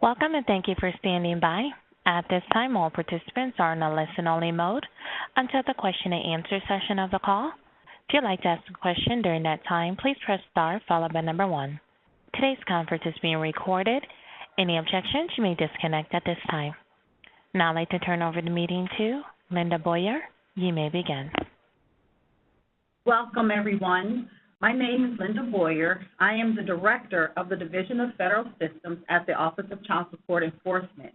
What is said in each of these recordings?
Welcome and thank you for standing by. At this time, all participants are in a listen-only mode until the question and answer session of the call. If you'd like to ask a question during that time, please press star followed by number 1. Today's conference is being recorded. Any objections, you may disconnect at this time. Now I'd like to turn over the meeting to Linda Boyer. You may begin. Welcome, everyone. My name is Linda Boyer. I am the Director of the Division of Federal Systems at the Office of Child Support Enforcement.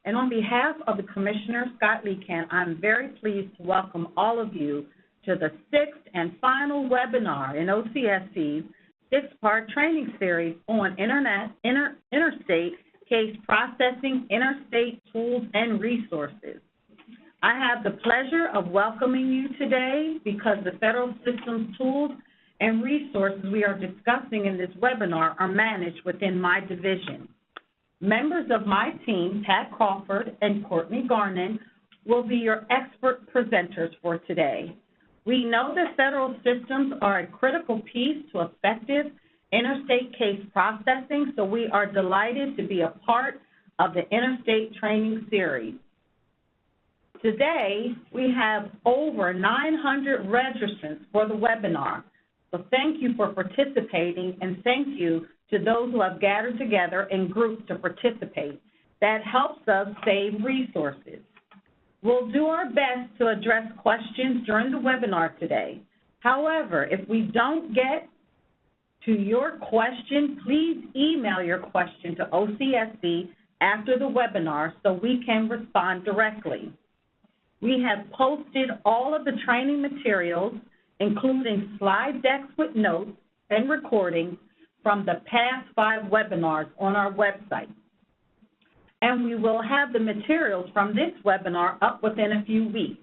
And on behalf of the Commissioner, Scott Leacan, I'm very pleased to welcome all of you to the 6th and final webinar in OCSE's 6-part training series on Interstate Case Processing, Interstate Tools and Resources. I have the pleasure of welcoming you today because the federal systems tools and resources we are discussing in this webinar are managed within my division. Members of my team, Pat Crawford and Courtney Garnon, will be your expert presenters for today. We know that federal systems are a critical piece to effective interstate case processing, so we are delighted to be a part of the Interstate Training Series. Today, we have over 900 registrants for the webinar. So thank you for participating, and thank you to those who have gathered together in groups to participate. That helps us save resources. We'll do our best to address questions during the webinar today. However, if we don't get to your question, please email your question to OCSE after the webinar so we can respond directly. We have posted all of the training materials, including slide decks with notes and recordings from the past 5 webinars on our website. And we will have the materials from this webinar up within a few weeks.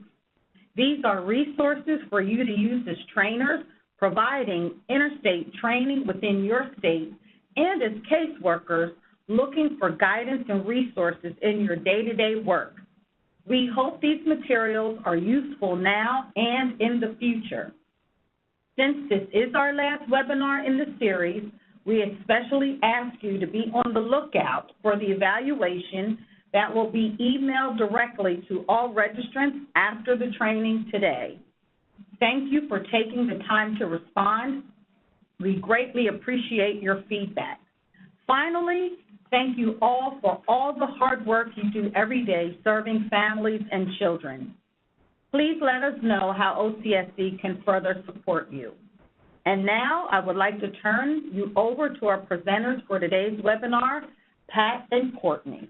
These are resources for you to use as trainers, providing interstate training within your state and as caseworkers looking for guidance and resources in your day-to-day work. We hope these materials are useful now and in the future. Since this is our last webinar in the series, we especially ask you to be on the lookout for the evaluation that will be emailed directly to all registrants after the training today. Thank you for taking the time to respond. We greatly appreciate your feedback. Finally, thank you all for all the hard work you do every day serving families and children. Please let us know how OCSE can further support you. And now I would like to turn you over to our presenters for today's webinar, Pat and Courtney.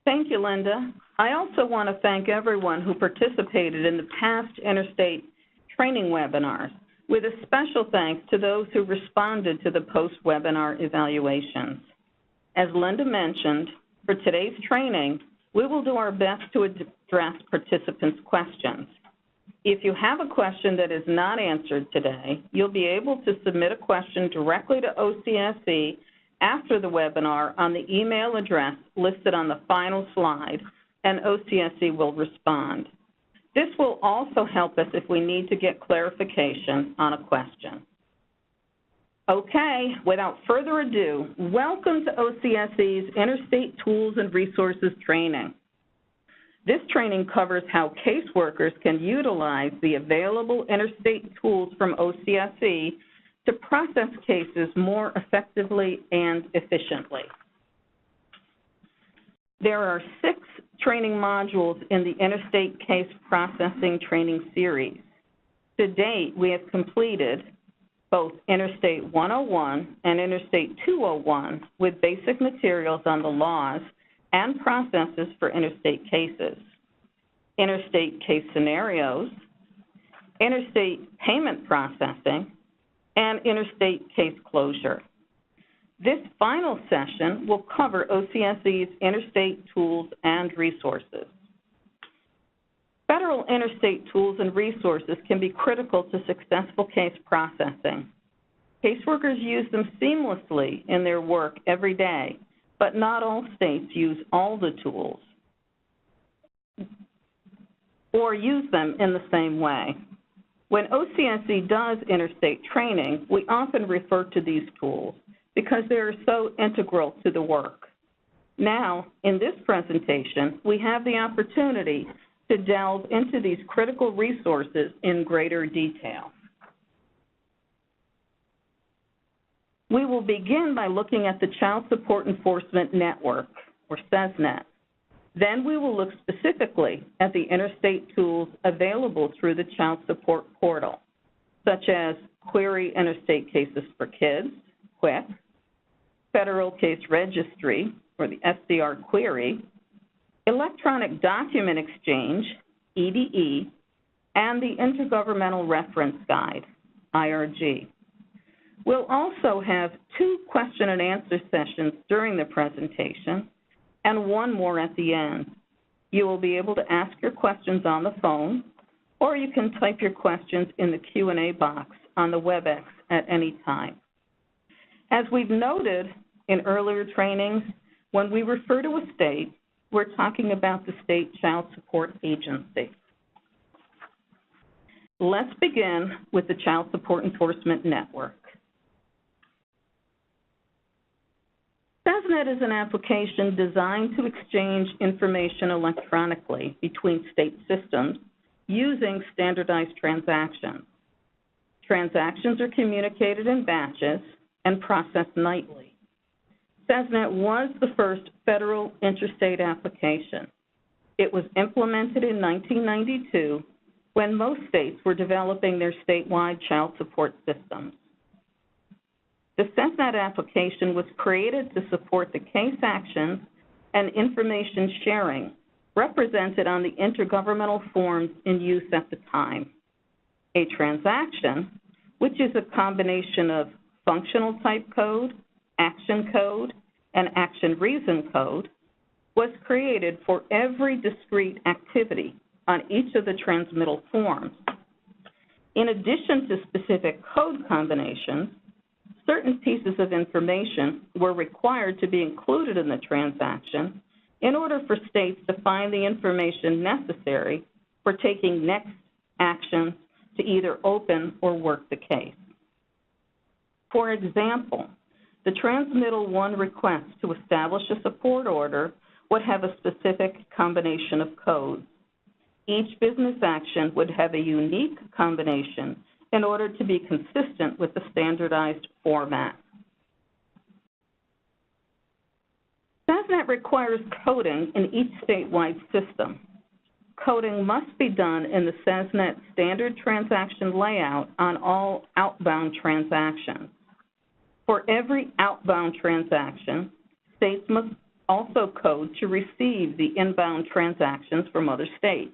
Thank you, Linda. I also want to thank everyone who participated in the past Interstate training webinars, with a special thanks to those who responded to the post-webinar evaluations. As Linda mentioned, for today's training, we will do our best to address participants' questions. If you have a question that is not answered today, you'll be able to submit a question directly to OCSE after the webinar on the email address listed on the final slide, and OCSE will respond. This will also help us if we need to get clarification on a question. Okay, without further ado, welcome to OCSE's Interstate Tools and Resources training. This training covers how caseworkers can utilize the available interstate tools from OCSE to process cases more effectively and efficiently. There are 6 training modules in the Interstate Case Processing training series. To date, we have completed both Interstate 101 and Interstate 201 with basic materials on the laws and processes for interstate cases, interstate case scenarios, interstate payment processing, and interstate case closure. This final session will cover OCSE's interstate tools and resources. Federal interstate tools and resources can be critical to successful case processing. Caseworkers use them seamlessly in their work every day, but not all states use all the tools or use them in the same way. When OCSE does interstate training, we often refer to these tools because they are so integral to the work. Now, in this presentation, we have the opportunity to delve into these critical resources in greater detail. We will begin by looking at the Child Support Enforcement Network, or CSENet. Then we will look specifically at the interstate tools available through the Child Support Portal, such as Query Interstate Cases for Kids, QUIC, Federal Case Registry, or the FCR Query, Electronic Document Exchange, EDE, and the Intergovernmental Reference Guide, IRG. We'll also have 2 question and answer sessions during the presentation and 1 more at the end. You will be able to ask your questions on the phone, or you can type your questions in the Q&A box on the WebEx at any time. As we've noted in earlier trainings, when we refer to a state, we're talking about the State Child Support Agency. Let's begin with the Child Support Enforcement Network. CSENet is an application designed to exchange information electronically between state systems using standardized transactions. Transactions are communicated in batches and processed nightly. CSENet was the first federal interstate application. It was implemented in 1992 when most states were developing their statewide child support systems. The CSENet application was created to support the case actions and information sharing represented on the intergovernmental forms in use at the time. A transaction, which is a combination of functional type code, action code, and action reason code, was created for every discrete activity on each of the transmittal forms. In addition to specific code combinations, certain pieces of information were required to be included in the transaction in order for states to find the information necessary for taking next actions to either open or work the case. For example, the transmittal 1 request to establish a support order would have a specific combination of codes. Each business action would have a unique combination in order to be consistent with the standardized format. CSENet requires coding in each statewide system. Coding must be done in the CSENet standard transaction layout on all outbound transactions. For every outbound transaction, states must also code to receive the inbound transactions from other states.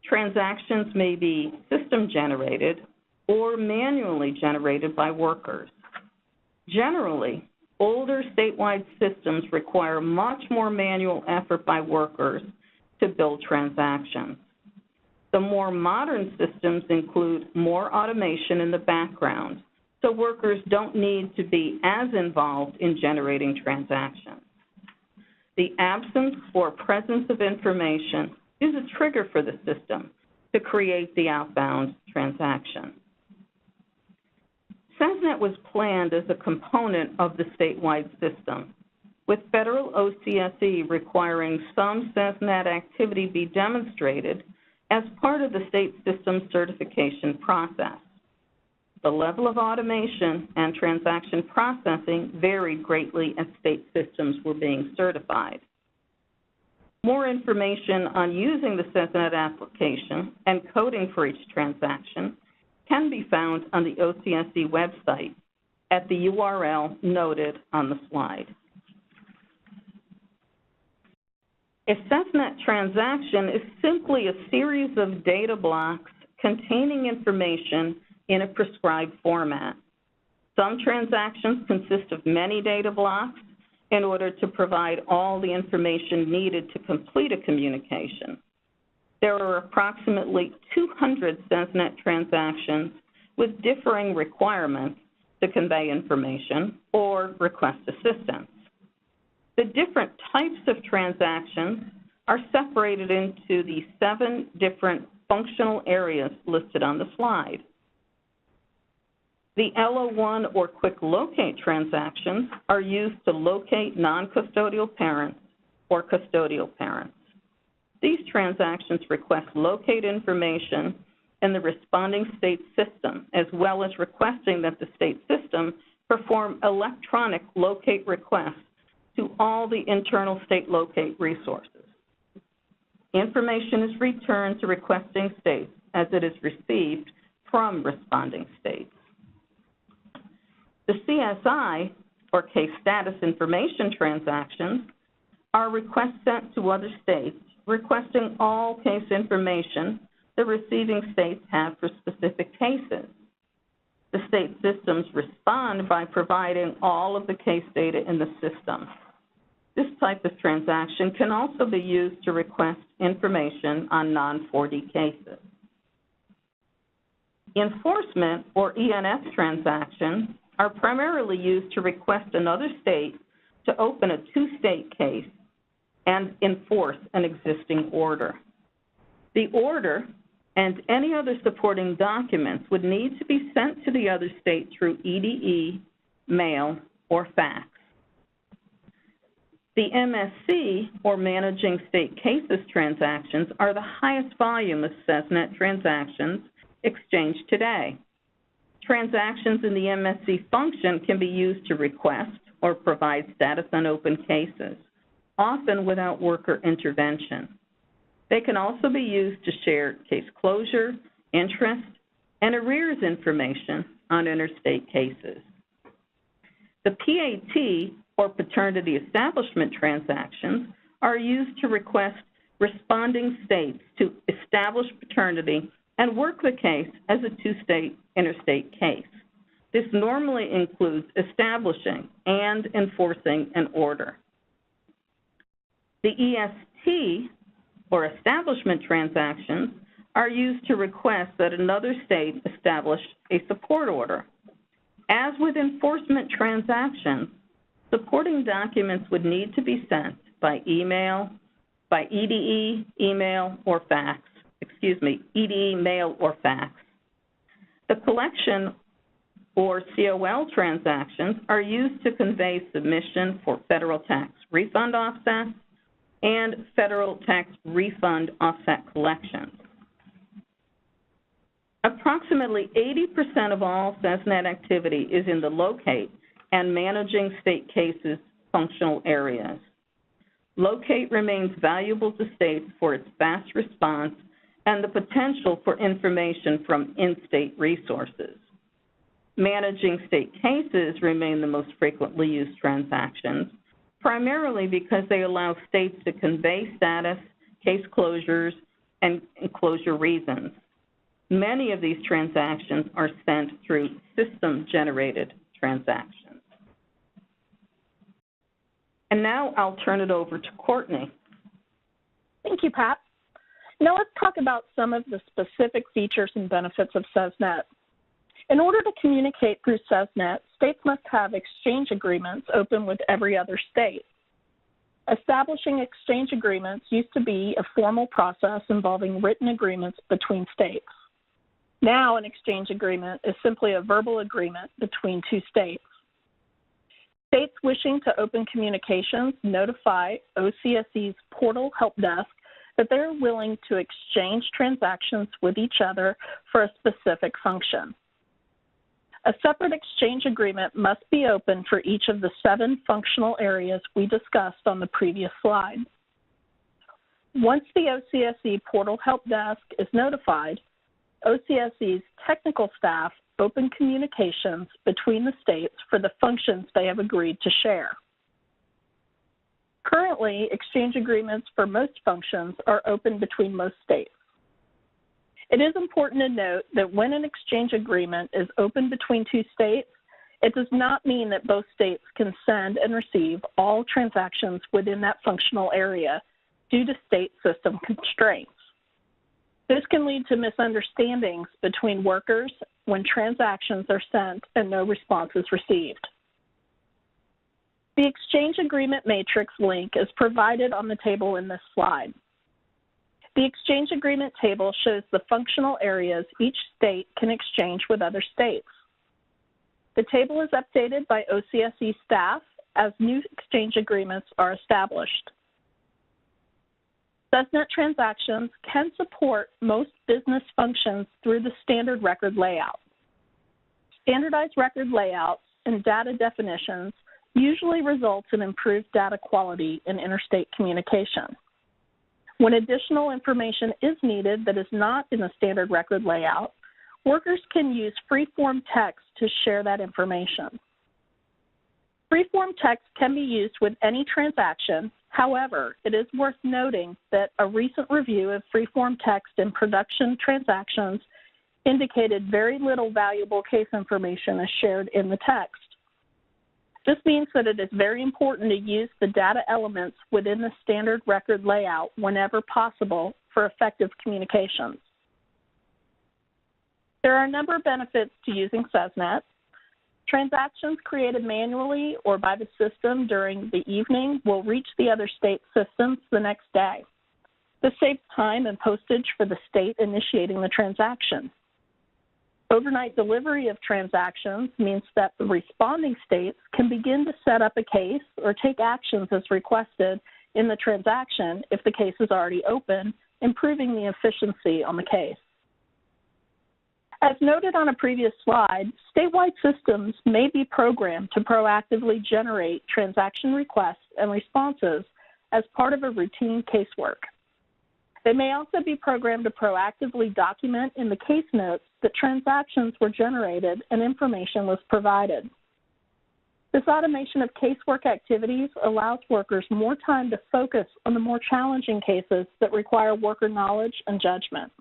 Transactions may be system-generated or manually generated by workers. Generally, older statewide systems require much more manual effort by workers to build transactions. The more modern systems include more automation in the background, so workers don't need to be as involved in generating transactions. The absence or presence of information is a trigger for the system to create the outbound transaction. CSENet was planned as a component of the statewide system, with federal OCSE requiring some CSENet activity be demonstrated as part of the state system certification process. The level of automation and transaction processing varied greatly as state systems were being certified. More information on using the CSENet application and coding for each transaction can be found on the OCSE website at the URL noted on the slide. A CSENet transaction is simply a series of data blocks containing information in a prescribed format. Some transactions consist of many data blocks in order to provide all the information needed to complete a communication. There are approximately 200 CSENet transactions with differing requirements to convey information or request assistance. The different types of transactions are separated into the 7 different functional areas listed on the slide. The LO1 or quick locate transactions are used to locate non-custodial parents or custodial parents. These transactions request locate information in the responding state system, as well as requesting that the state system perform electronic locate requests to all the internal state locate resources. Information is returned to requesting states as it is received from responding states. The CSI, or case status information transactions, are requests sent to other states requesting all case information the receiving states have for specific cases. The state systems respond by providing all of the case data in the system. This type of transaction can also be used to request information on non-4D cases. Enforcement, or ENF transactions, are primarily used to request another state to open a two-state case and enforce an existing order. The order and any other supporting documents would need to be sent to the other state through EDE, mail, or fax. The MSC, or Managing State Cases transactions, are the highest volume of CSENet transactions exchanged today. Transactions in the MSC function can be used to request or provide status on open cases, often without worker intervention. They can also be used to share case closure, interest, and arrears information on interstate cases. The PAT, or paternity establishment transactions, are used to request responding states to establish paternity and work the case as a two-state interstate case. This normally includes establishing and enforcing an order. The EST, or establishment transactions, are used to request that another state establish a support order. As with enforcement transactions, supporting documents would need to be sent by email, by EDE, email, or fax. EDE, mail, or fax. The collection, or COL transactions, are used to convey submission for federal tax refund offsets and federal tax refund offset collections. Approximately 80% of all CSENet activity is in the locate and managing state cases functional areas. Locate remains valuable to states for its fast response and the potential for information from in-state resources. Managing state cases remain the most frequently used transactions, primarily because they allow states to convey status, case closures, and closure reasons. Many of these transactions are sent through system-generated transactions. And now I'll turn it over to Courtney. Thank you, Pat. Now let's talk about some of the specific features and benefits of CSENet. In order to communicate through CSENet, states must have exchange agreements open with every other state. Establishing exchange agreements used to be a formal process involving written agreements between states. Now an exchange agreement is simply a verbal agreement between two states. States wishing to open communications notify OCSE's portal help desk that they're willing to exchange transactions with each other for a specific function. A separate exchange agreement must be open for each of the 7 functional areas we discussed on the previous slide. Once the OCSE portal help desk is notified, OCSE's technical staff open communications between the states for the functions they have agreed to share. Currently, exchange agreements for most functions are open between most states. It is important to note that when an exchange agreement is open between two states, it does not mean that both states can send and receive all transactions within that functional area due to state system constraints. This can lead to misunderstandings between workers when transactions are sent and no response is received. The exchange agreement matrix link is provided on the table in this slide. The exchange agreement table shows the functional areas each state can exchange with other states. The table is updated by OCSE staff as new exchange agreements are established. CSENet transactions can support most business functions through the standard record layout. Standardized record layouts and data definitions usually results in improved data quality in interstate communication. When additional information is needed that is not in the standard record layout, workers can use free-form text to share that information. Free-form text can be used with any transaction. However, it is worth noting that a recent review of free-form text in production transactions indicated very little valuable case information is shared in the text. This means that it is very important to use the data elements within the standard record layout whenever possible for effective communications. There are a number of benefits to using CSENet. Transactions created manually or by the system during the evening will reach the other state systems the next day. This saves time and postage for the state initiating the transaction. Overnight delivery of transactions means that the responding states can begin to set up a case or take actions as requested in the transaction if the case is already open, improving the efficiency on the case. As noted on a previous slide, statewide systems may be programmed to proactively generate transaction requests and responses as part of a routine casework. They may also be programmed to proactively document in the case notes that transactions were generated and information was provided. This automation of casework activities allows workers more time to focus on the more challenging cases that require worker knowledge and judgment.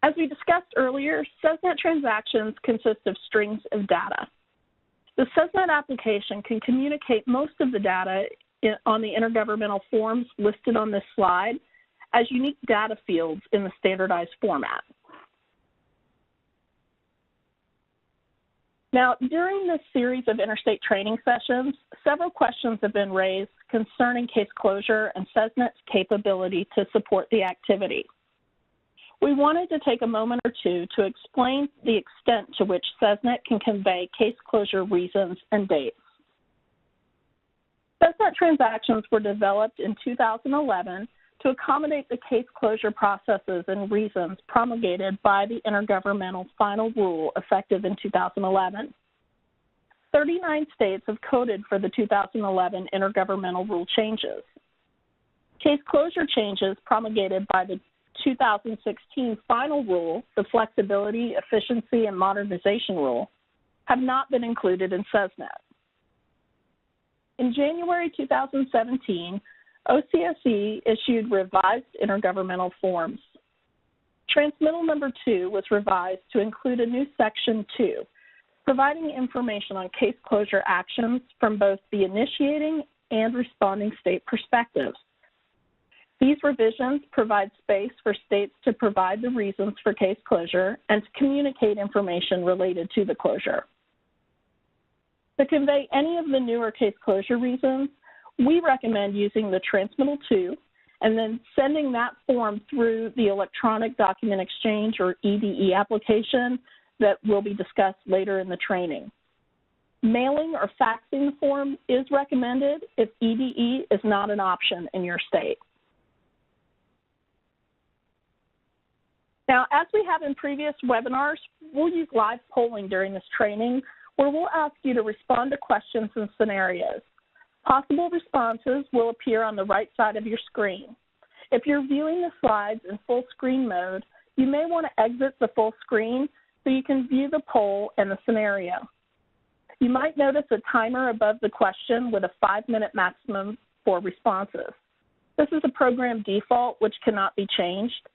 As we discussed earlier, CSENet transactions consist of strings of data. The CSENet application can communicate most of the data on the intergovernmental forms listed on this slide as unique data fields in the standardized format. Now, during this series of interstate training sessions, several questions have been raised concerning case closure and CSENet's capability to support the activity. We wanted to take a moment or two to explain the extent to which CSENet can convey case closure reasons and dates. CSENet transactions were developed in 2011 to accommodate the case closure processes and reasons promulgated by the Intergovernmental Final Rule effective in 2011. 39 states have coded for the 2011 Intergovernmental Rule changes. Case closure changes promulgated by the 2016 Final Rule, the Flexibility, Efficiency, and Modernization Rule, have not been included in CSENet. In January 2017, OCSE issued revised intergovernmental forms. Transmittal number 2 was revised to include a new Section 2, providing information on case closure actions from both the initiating and responding state perspectives. These revisions provide space for states to provide the reasons for case closure and to communicate information related to the closure. To convey any of the newer case closure reasons, we recommend using the Transmittal 2 and then sending that form through the Electronic Document Exchange or EDE application that will be discussed later in the training. Mailing or faxing the form is recommended if EDE is not an option in your state. Now, as we have in previous webinars, we'll use live polling during this training where we'll ask you to respond to questions and scenarios. Possible responses will appear on the right side of your screen. If you're viewing the slides in full screen mode, you may want to exit the full screen so you can view the poll and the scenario. You might notice a timer above the question with a 5-minute maximum for responses. This is a program default which cannot be changed.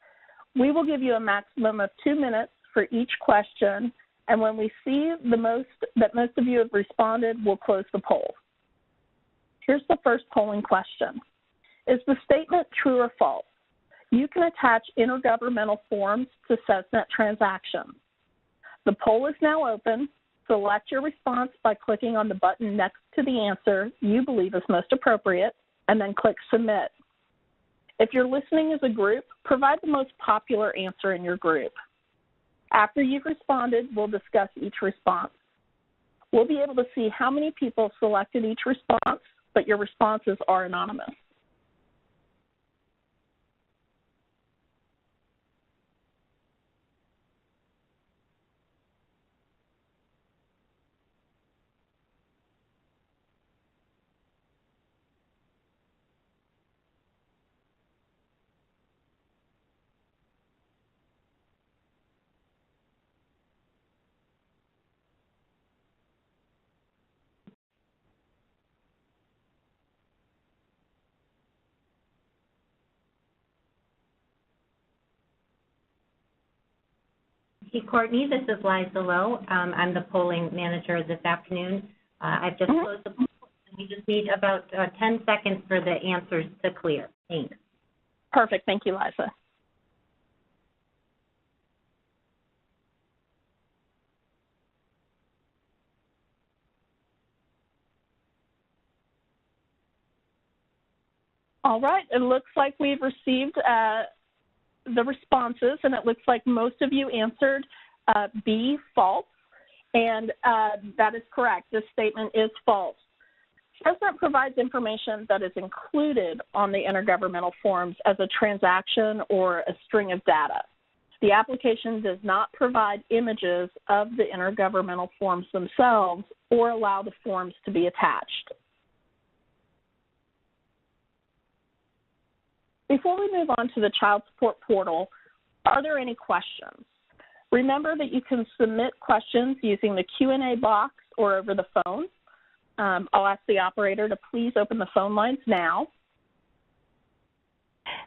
We will give you a maximum of 2 minutes for each question, and when we see that most of you have responded, we'll close the poll. Here's the first polling question. Is the statement true or false? You can attach intergovernmental forms to CSENet transactions. The poll is now open. Select your response by clicking on the button next to the answer you believe is most appropriate, and then click Submit. If you're listening as a group, provide the most popular answer in your group. After you've responded, we'll discuss each response. We'll be able to see how many people selected each response, but your responses are anonymous. Hey, Courtney, this is Liza Lowe. I'm the polling manager this afternoon. I've just closed the poll, and we just need about 10 seconds for the answers to clear. Thanks. Perfect. Thank you, Liza. All right. It looks like we've received the responses, and it looks like most of you answered B, false, and that is correct. This statement is false. CSENet provides information that is included on the intergovernmental forms as a transaction or a string of data. The application does not provide images of the intergovernmental forms themselves or allow the forms to be attached. Before we move on to the Child Support Portal, are there any questions? Remember that you can submit questions using the Q&A box or over the phone. I'll ask the operator to please open the phone lines now.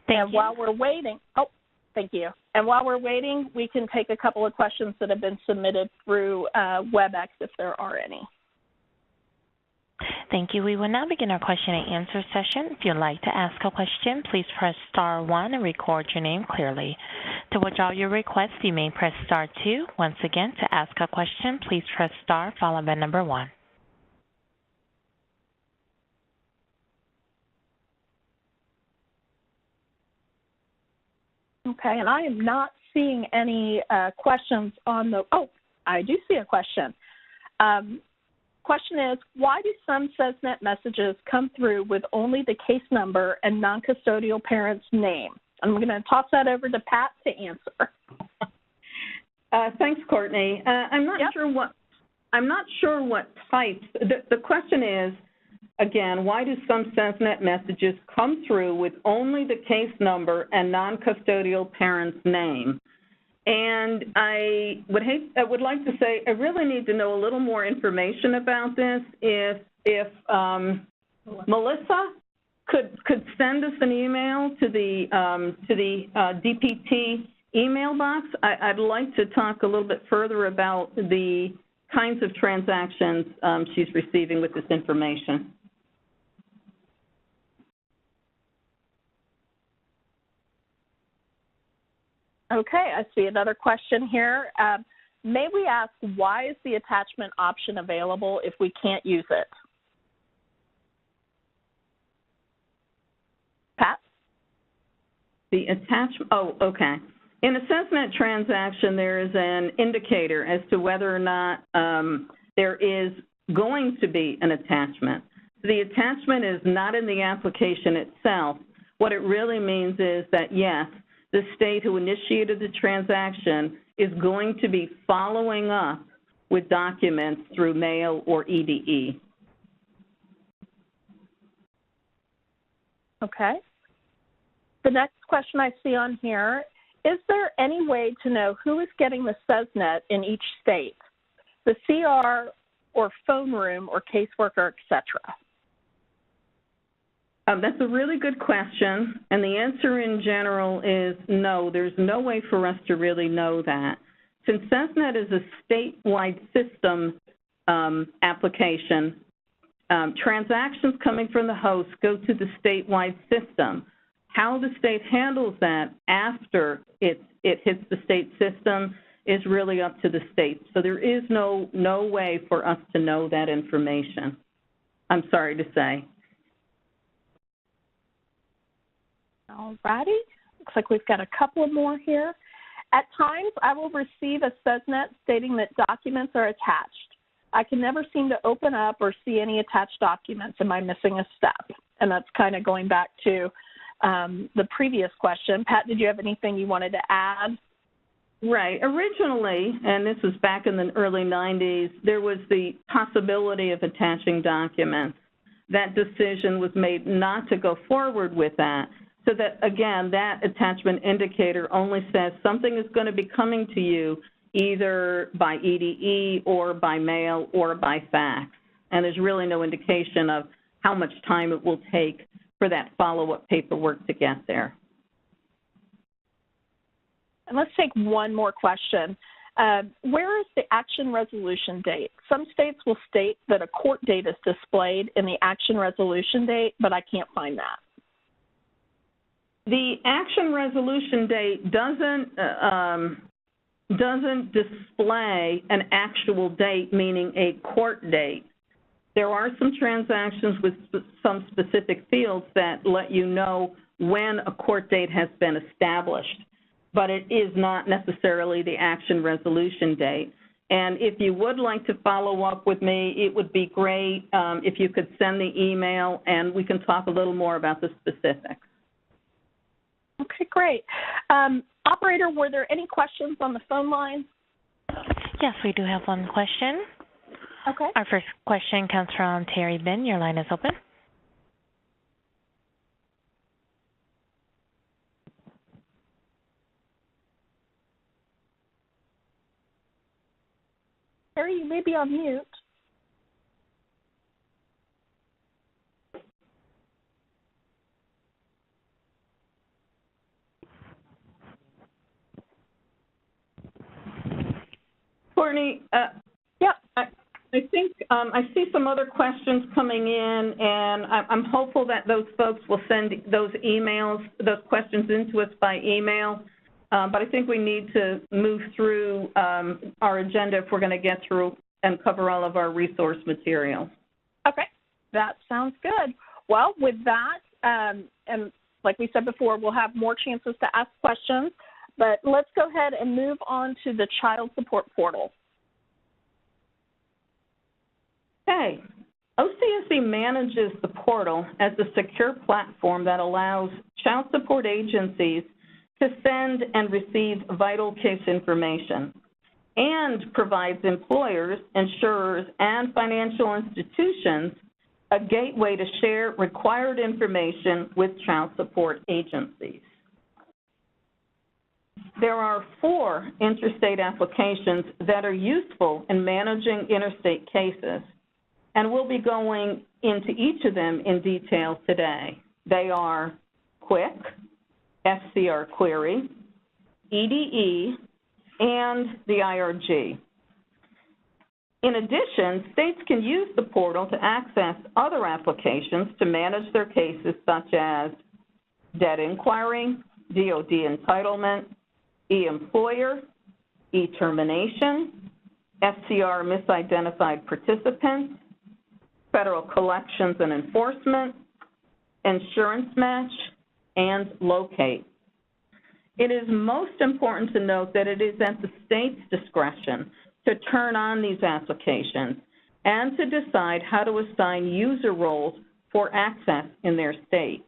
Thank you. While we're waiting, thank you. And while we're waiting, we can take a couple of questions that have been submitted through WebEx if there are any. Thank you. We will now begin our question and answer session. If you'd like to ask a question, please press *1 and record your name clearly. To withdraw your request, you may press *2. Once again, to ask a question, please press * followed by number 1. Okay, and I am not seeing any questions on the, I do see a question. Question is, why do some CSENet messages come through with only the case number and non-custodial parent's name? I'm going to toss that over to Pat to answer. Thanks, Courtney. I'm not sure what types. The question is, again, why do some CSENet messages come through with only the case number and non-custodial parent's name? And I would like to say I really need to know a little more information about this. If Melissa could send us an email to the DPT email box, I'd like to talk a little bit further about the kinds of transactions she's receiving with this information. Okay, I see another question here. May we ask, why is the attachment option available if we can't use it? Pat? The attachment, okay. In a CSENet transaction, there is an indicator as to whether or not there is going to be an attachment. The attachment is not in the application itself. What it really means is that, yes, the state who initiated the transaction is going to be following up with documents through mail or EDE. Okay. The next question I see on here, is there any way to know who is getting the CSENet in each state? The CR or phone room or caseworker, et cetera? That's a really good question, and the answer in general is no. There's no way for us to really know that. Since CSENet is a statewide system application, transactions coming from the host go to the statewide system. How the state handles that after it hits the state system is really up to the state. So there is no way for us to know that information, I'm sorry to say. All righty. Looks like we've got a couple more here. At times, I will receive a CSENet stating that documents are attached. I can never seem to open up or see any attached documents. Am I missing a step? And that's kind of going back to the previous question. Pat, did you have anything you wanted to add? Right. Originally, and this was back in the early 90s, there was the possibility of attaching documents. That decision was made not to go forward with that, so that, again, that attachment indicator only says something is going to be coming to you either by EDE or by mail or by fax. And there's really no indication of how much time it will take for that follow-up paperwork to get there. And let's take one more question. Where is the action resolution date? Some states will state that a court date is displayed in the action resolution date, but I can't find that. The action resolution date doesn't display an actual date, meaning a court date. There are some transactions with some specific fields that let you know when a court date has been established, but it is not necessarily the action resolution date. And if you would like to follow up with me, it would be great if you could send the email and we can talk a little more about the specifics. Okay, great. Operator, were there any questions on the phone line? Yes, we do have one question. Okay. Our first question comes from Terry Bin. Your line is open. Terry, you may be on mute. Courtney, yeah. I think I see some other questions coming in, and I'm hopeful that those folks will send those emails, those questions into us by email. But I think we need to move through our agenda if we're going to get through and cover all of our resource materials. Okay, that sounds good. Well, with that, and like we said before, we'll have more chances to ask questions, but let's go ahead and move on to the child support portal. Okay. OCSE manages the portal as a secure platform that allows child support agencies to send and receive vital case information and provides employers, insurers, and financial institutions a gateway to share required information with child support agencies. There are 4 interstate applications that are useful in managing interstate cases, and we'll be going into each of them in detail today. They are QUIC, FCR Query, EDE, and the IRG. In addition, states can use the portal to access other applications to manage their cases, such as debt inquiry, DOD entitlement, e-employer, e-termination, FCR misidentified participants, federal collections and enforcement, insurance match, and locate. It is most important to note that it is at the state's discretion to turn on these applications and to decide how to assign user roles for access in their state.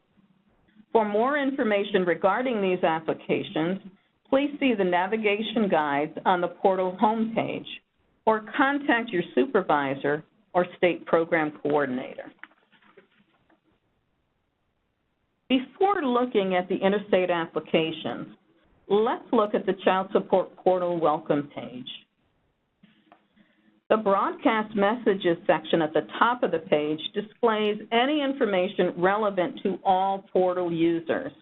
For more information regarding these applications, please see the navigation guides on the portal homepage or contact your supervisor or state program coordinator. Before looking at the interstate applications, let's look at the Child Support Portal welcome page. The broadcast messages section at the top of the page displays any information relevant to all portal users,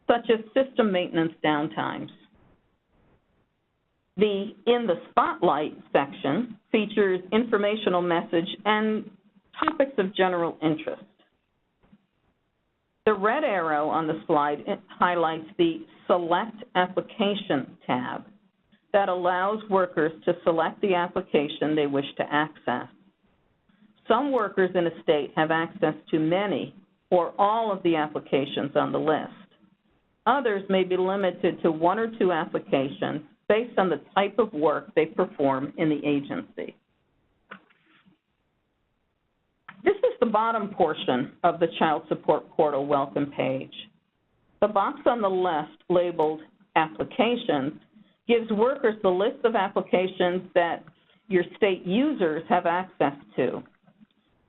such as system maintenance downtimes. The In the Spotlight section features informational message and topics of general interest. The red arrow on the slide highlights the Select Application tab that allows workers to select the application they wish to access. Some workers in a state have access to many or all of the applications on the list. Others may be limited to 1 or 2 applications based on the type of work they perform in the agency. This is the bottom portion of the Child Support Portal welcome page. The box on the left labeled Applications gives workers the list of applications that your state users have access to.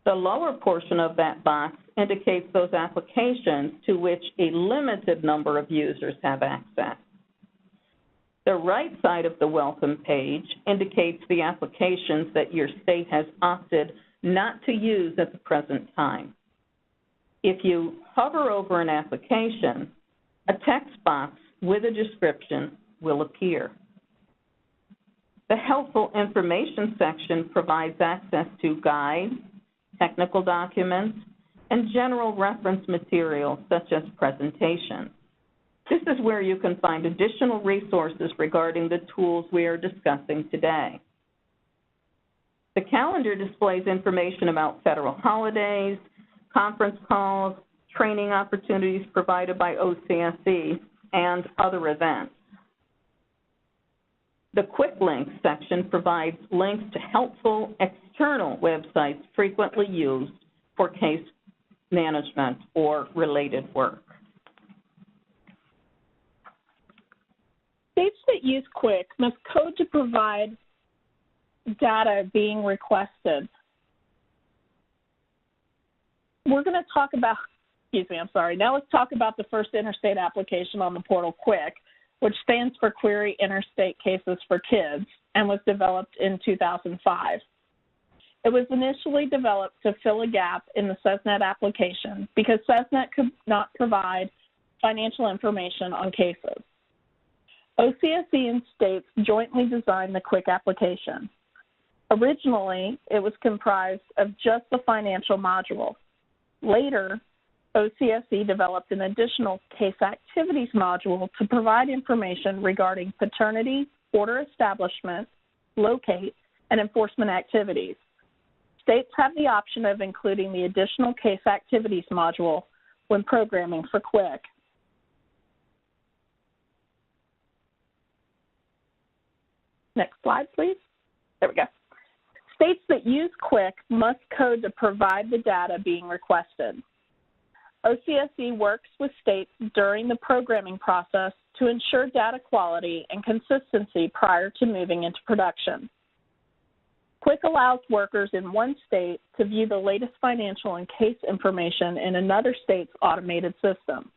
The lower portion of that box indicates those applications to which a limited number of users have access. The right side of the welcome page indicates the applications that your state has opted not to use at the present time. If you hover over an application, a text box with a description will appear. The Helpful Information section provides access to guides, technical documents, and general reference materials such as presentations. This is where you can find additional resources regarding the tools we are discussing today. The calendar displays information about federal holidays, conference calls, training opportunities provided by OCSE, and other events. The Quick Links section provides links to helpful external websites frequently used for case management or related work. States that use Quick must code to provide data being requested. We're going to talk about, now let's talk about the first interstate application on the portal, Quick, which stands for Query Interstate Cases for Kids and was developed in 2005. It was initially developed to fill a gap in the CSENet application because CSENet could not provide financial information on cases. OCSE and states jointly designed the Quick application. Originally, it was comprised of just the financial module. Later, OCSE developed an additional case activities module to provide information regarding paternity, order establishment, locate, and enforcement activities. States have the option of including the additional case activities module when programming for Quick. Next slide, please. There we go. States that use Quick must code to provide the data being requested. OCSE works with states during the programming process to ensure data quality and consistency prior to moving into production. Quick allows workers in one state to view the latest financial and case information in another state's automated system.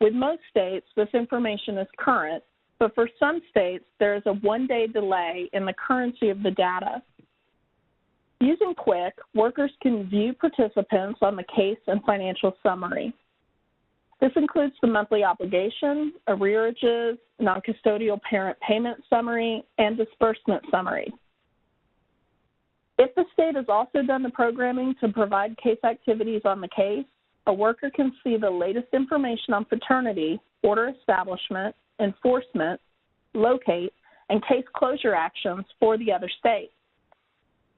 With most states, this information is current, but for some states, there is a one-day delay in the currency of the data. Using Quick, workers can view participants on the case and financial summary. This includes the monthly obligation, arrearages, non-custodial parent payment summary, and disbursement summary. If the state has also done the programming to provide case activities on the case, a worker can see the latest information on paternity, order establishment, enforcement, locate, and case closure actions for the other state.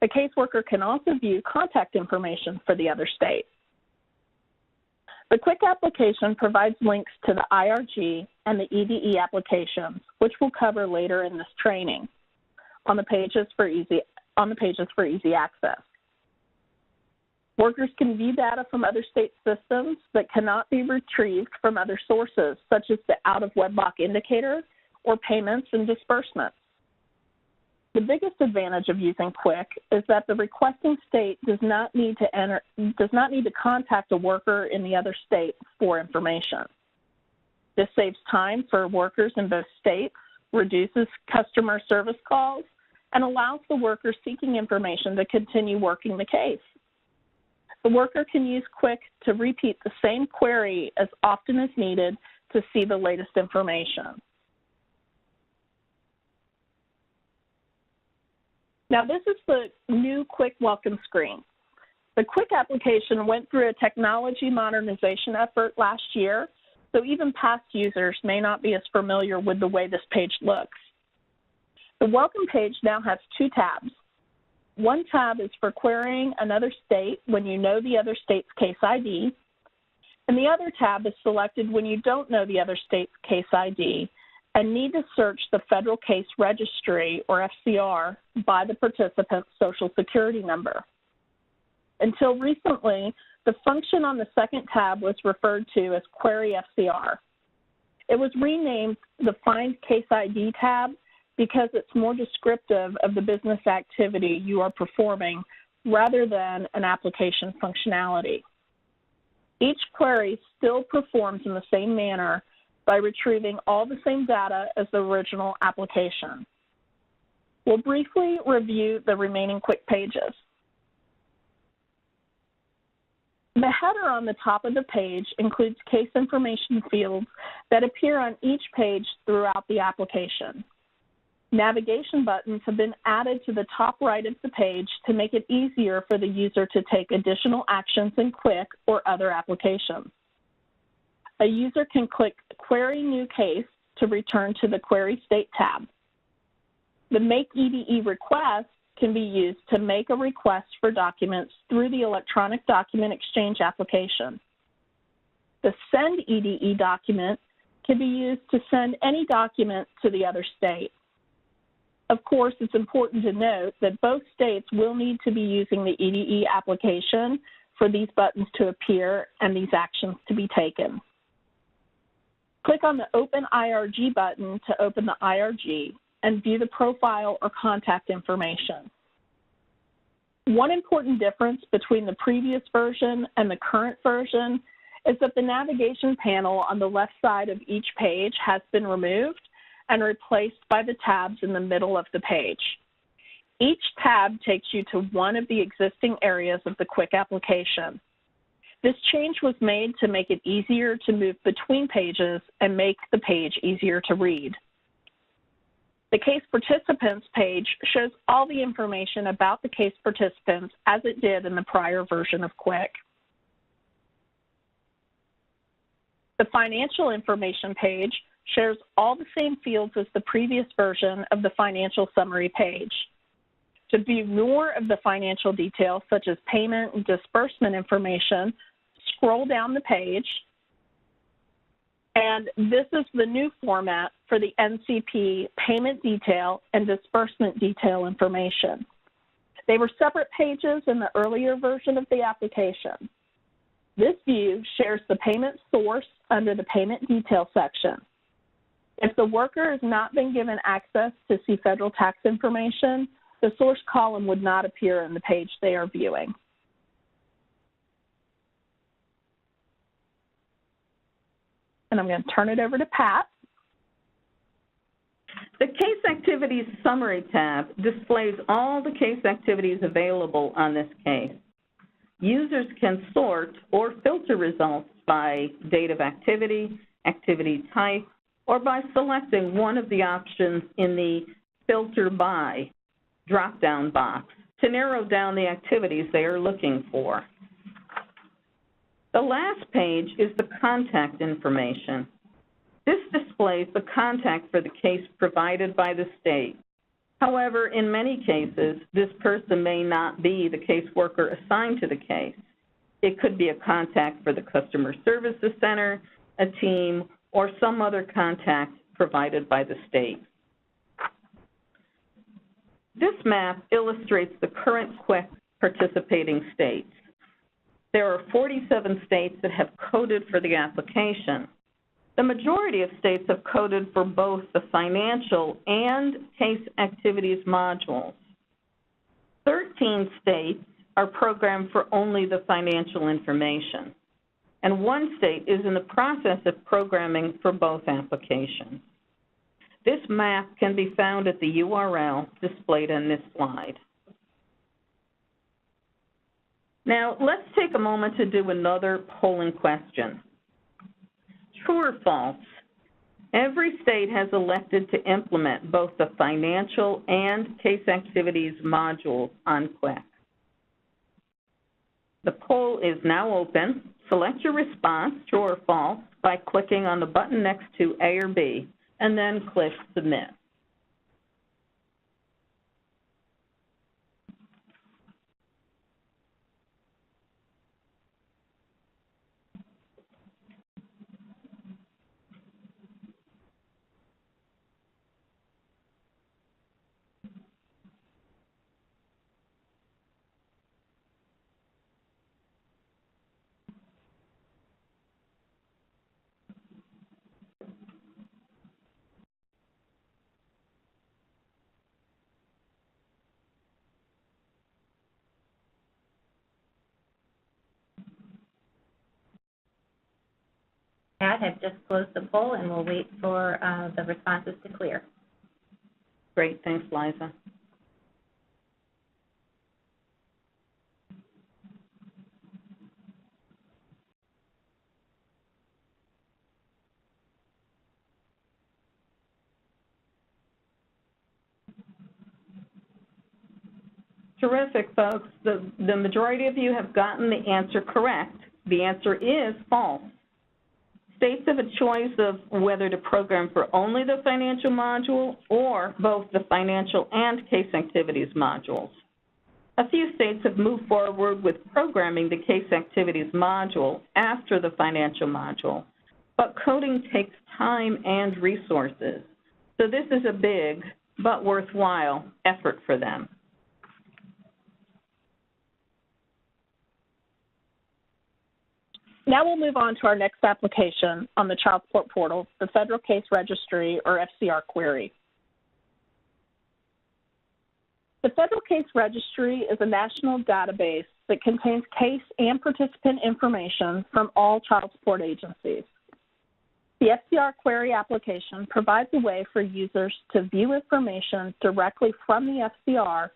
The caseworker can also view contact information for the other state. The Quick application provides links to the IRG and the EDE applications, which we'll cover later in this training, on the pages for easy access. Workers can view data from other state systems that cannot be retrieved from other sources, such as the out-of-wedlock indicator or payments and disbursements. The biggest advantage of using Quick is that the requesting state does not need to contact a worker in the other state for information. This saves time for workers in both states, reduces customer service calls, and allows the worker seeking information to continue working the case. The worker can use Quick to repeat the same query as often as needed to see the latest information. Now, this is the new Quick welcome screen. The Quick application went through a technology modernization effort last year, so even past users may not be as familiar with the way this page looks. The welcome page now has two tabs. One tab is for querying another state when you know the other state's case ID, and the Other tab is selected when you don't know the other state's case ID and need to search the Federal Case Registry, or FCR, by the participant's Social Security number. Until recently, the function on the second tab was referred to as Query FCR. It was renamed the Find Case ID tab because it's more descriptive of the business activity you are performing rather than an application functionality. Each query still performs in the same manner by retrieving all the same data as the original application. We'll briefly review the remaining quick pages. The header on the top of the page includes case information fields that appear on each page throughout the application. Navigation buttons have been added to the top right of the page to make it easier for the user to take additional actions in Quick or other applications. A user can click Query New Case to return to the Query State tab. The Make EDE Request can be used to make a request for documents through the Electronic Document Exchange application. The Send EDE document can be used to send any document to the other state. Of course, it's important to note that both states will need to be using the EDE application for these buttons to appear and these actions to be taken. Click on the Open IRG button to open the IRG and view the profile or contact information. One important difference between the previous version and the current version is that the navigation panel on the left side of each page has been removed and replaced by the tabs in the middle of the page. Each tab takes you to one of the existing areas of the Quick application. This change was made to make it easier to move between pages and make the page easier to read. The Case Participants page shows all the information about the case participants as it did in the prior version of Quick. The Financial Information page shares all the same fields as the previous version of the Financial Summary page. To view more of the financial details, such as payment and disbursement information, scroll down the page, and this is the new format for the NCP payment detail and disbursement detail information. They were separate pages in the earlier version of the application. This view shares the payment source under the payment detail section. If the worker has not been given access to see federal tax information, the source column would not appear in the page they are viewing. And I'm going to turn it over to Pat. The Case Activities Summary tab displays all the case activities available on this case. Users can sort or filter results by date of activity, activity type, or by selecting one of the options in the Filter By drop-down box to narrow down the activities they are looking for. The last page is the contact information. This displays the contact for the case provided by the state. However, in many cases, this person may not be the caseworker assigned to the case. It could be a contact for the Customer Services Center, a team, or some other contact provided by the state. This map illustrates the current Quick participating states. There are 47 states that have coded for the application. The majority of states have coded for both the financial and case activities modules. 13 states are programmed for only the financial information, and one state is in the process of programming for both applications. This map can be found at the URL displayed on this slide. Now, let's take a moment to do another polling question. True or false? Every state has elected to implement both the financial and case activities modules on Quick. The poll is now open. Select your response, true or false, by clicking on the button next to A or B, and then click Submit. that, I've just closed the poll, and we'll wait for the responses to clear. Great. Thanks, Liza. Terrific, folks. The majority of you have gotten the answer correct. The answer is false. States have a choice of whether to program for only the financial module or both the financial and case activities modules. A few states have moved forward with programming the case activities module after the financial module, but coding takes time and resources. So this is a big but worthwhile effort for them. Now we'll move on to our next application on the Child Support Portal, the Federal Case Registry, or FCR Query. The Federal Case Registry is a national database that contains case and participant information from all child support agencies. The FCR Query application provides a way for users to view information directly from the FCR,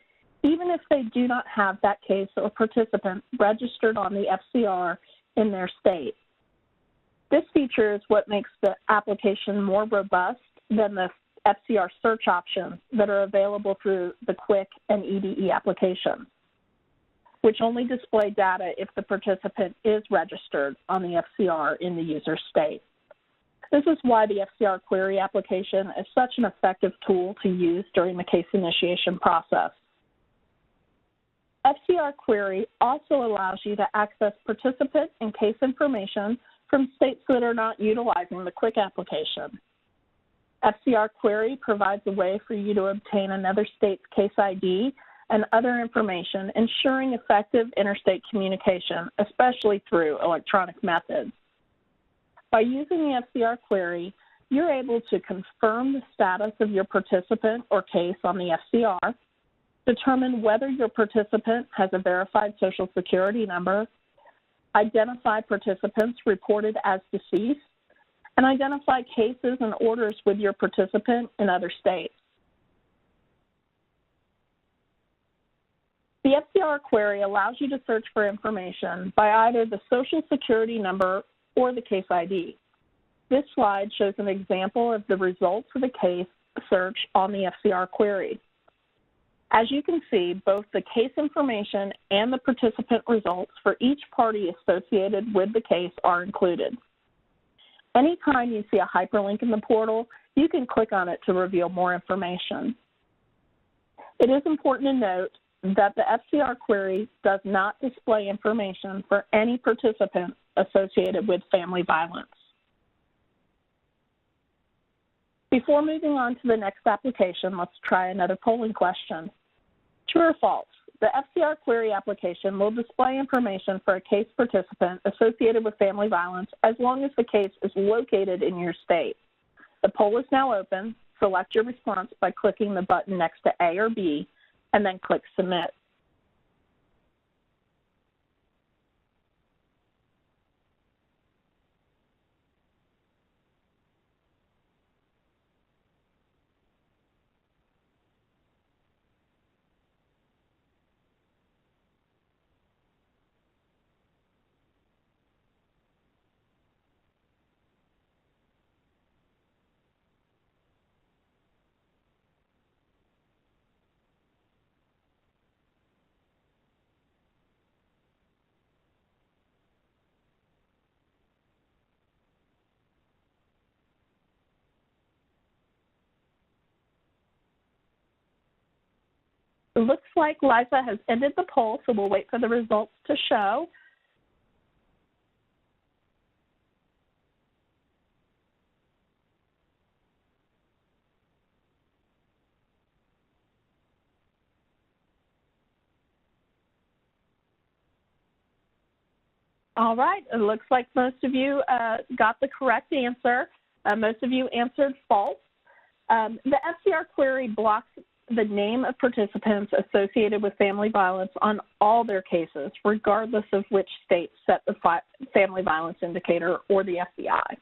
even if they do not have that case or participant registered on the FCR in their state. This feature is what makes the application more robust than the FCR search options that are available through the QUIC and EDE applications, which only display data if the participant is registered on the FCR in the user state. This is why the FCR Query application is such an effective tool to use during the case initiation process. FCR Query also allows you to access participant and case information from states that are not utilizing the QUIC application. FCR Query provides a way for you to obtain another state's case ID and other information, ensuring effective interstate communication, especially through electronic methods. By using the FCR Query, you're able to confirm the status of your participant or case on the FCR, determine whether your participant has a verified Social Security number, identify participants reported as deceased, and identify cases and orders with your participant in other states. The FCR Query allows you to search for information by either the Social Security number or the case ID. This slide shows an example of the results of the case search on the FCR Query. As you can see, both the case information and the participant results for each party associated with the case are included. Anytime you see a hyperlink in the portal, you can click on it to reveal more information. It is important to note that the FCR Query does not display information for any participant associated with family violence. Before moving on to the next application, let's try another polling question. True or false? The FCR Query application will display information for a case participant associated with family violence as long as the case is located in your state. The poll is now open. Select your response by clicking the button next to A or B, and then click Submit. It looks like Liza has ended the poll, so we'll wait for the results to show. All right, it looks like most of you got the correct answer. Most of you answered false. The FCR Query blocks the name of participants associated with family violence on all their cases, regardless of which state set the family violence indicator or the FBI.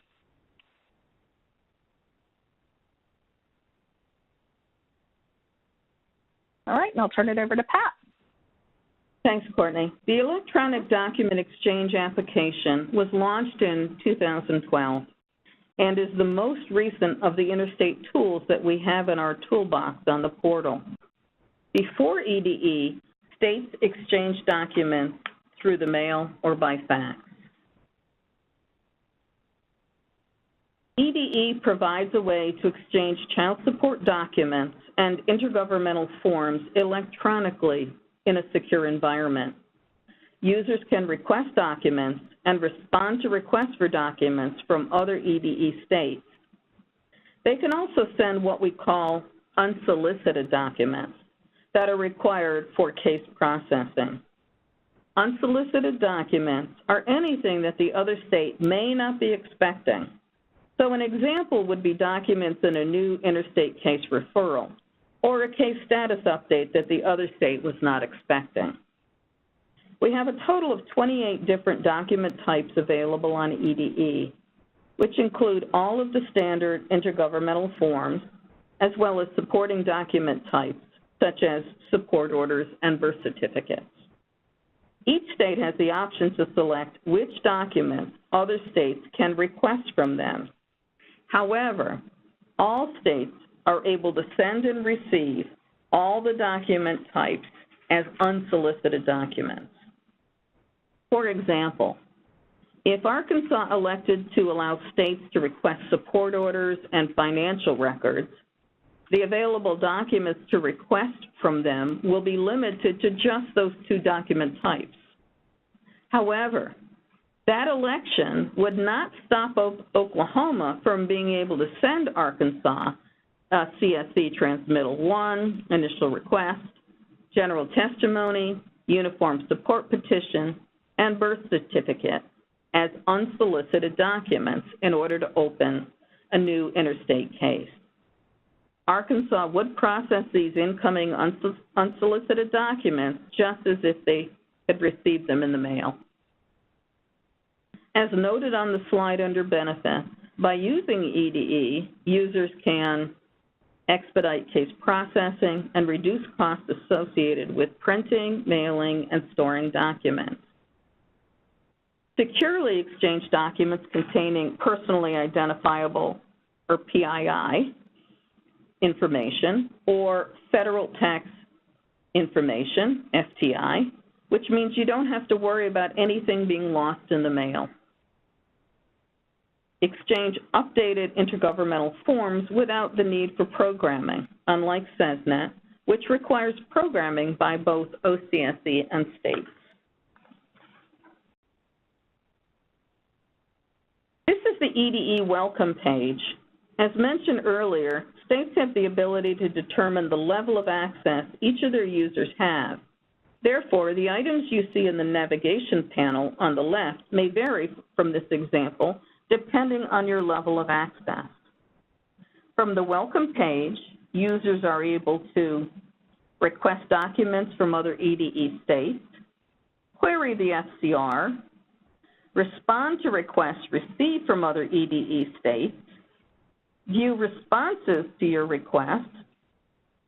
All right, and I'll turn it over to Pat. Thanks, Courtney. The Electronic Document Exchange application was launched in 2012 and is the most recent of the interstate tools that we have in our toolbox on the portal. Before EDE, states exchanged documents through the mail or by fax. EDE provides a way to exchange child support documents and intergovernmental forms electronically in a secure environment. Users can request documents and respond to requests for documents from other EDE states. They can also send what we call unsolicited documents that are required for case processing. Unsolicited documents are anything that the other state may not be expecting. So an example would be documents in a new interstate case referral or a case status update that the other state was not expecting. We have a total of 28 different document types available on EDE, which include all of the standard intergovernmental forms, as well as supporting document types, such as support orders and birth certificates. Each state has the option to select which documents other states can request from them. However, all states are able to send and receive all the document types as unsolicited documents. For example, if Arkansas elected to allow states to request support orders and financial records, the available documents to request from them will be limited to just those two document types. However, that election would not stop Oklahoma from being able to send Arkansas a CSE Transmittal 1, initial request, general testimony, uniform support petition, and birth certificate as unsolicited documents in order to open a new interstate case. Arkansas would process these incoming unsolicited documents just as if they had received them in the mail. As noted on the slide under benefits, by using EDE, users can expedite case processing and reduce costs associated with printing, mailing, and storing documents. Securely exchange documents containing personally identifiable, or PII, information, or federal tax information, FTI, which means you don't have to worry about anything being lost in the mail. Exchange updated intergovernmental forms without the need for programming, unlike CSENet, which requires programming by both OCSE and states. This is the EDE welcome page. As mentioned earlier, states have the ability to determine the level of access each of their users have. Therefore, the items you see in the navigation panel on the left may vary from this example, depending on your level of access. From the welcome page, users are able to request documents from other EDE states, query the FCR, respond to requests received from other EDE states, view responses to your request,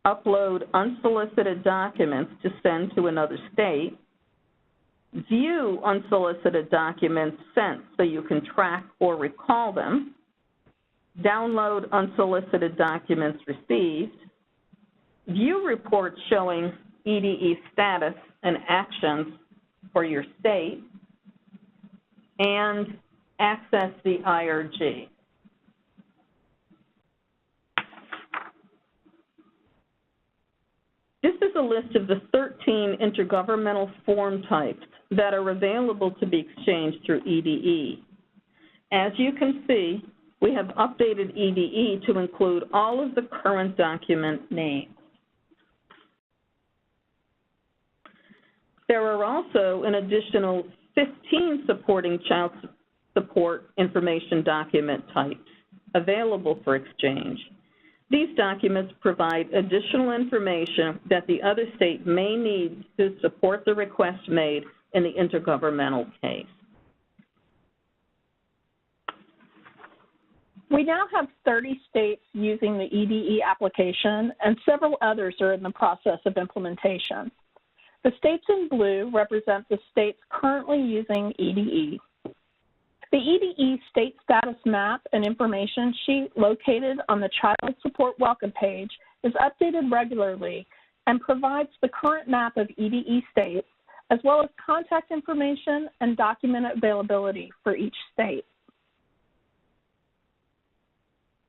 upload unsolicited documents to send to another state, view unsolicited documents sent so you can track or recall them, download unsolicited documents received, view reports showing EDE status and actions for your state, and access the IRG. This is a list of the 13 intergovernmental form types that are available to be exchanged through EDE. As you can see, we have updated EDE to include all of the current document names. There are also an additional 15 supporting child support information document types available for exchange. These documents provide additional information that the other state may need to support the request made in the intergovernmental case. We now have 30 states using the EDE application, and several others are in the process of implementation. The states in blue represent the states currently using EDE. The EDE state status map and information sheet located on the Child Support Welcome page is updated regularly and provides the current map of EDE states, as well as contact information and document availability for each state.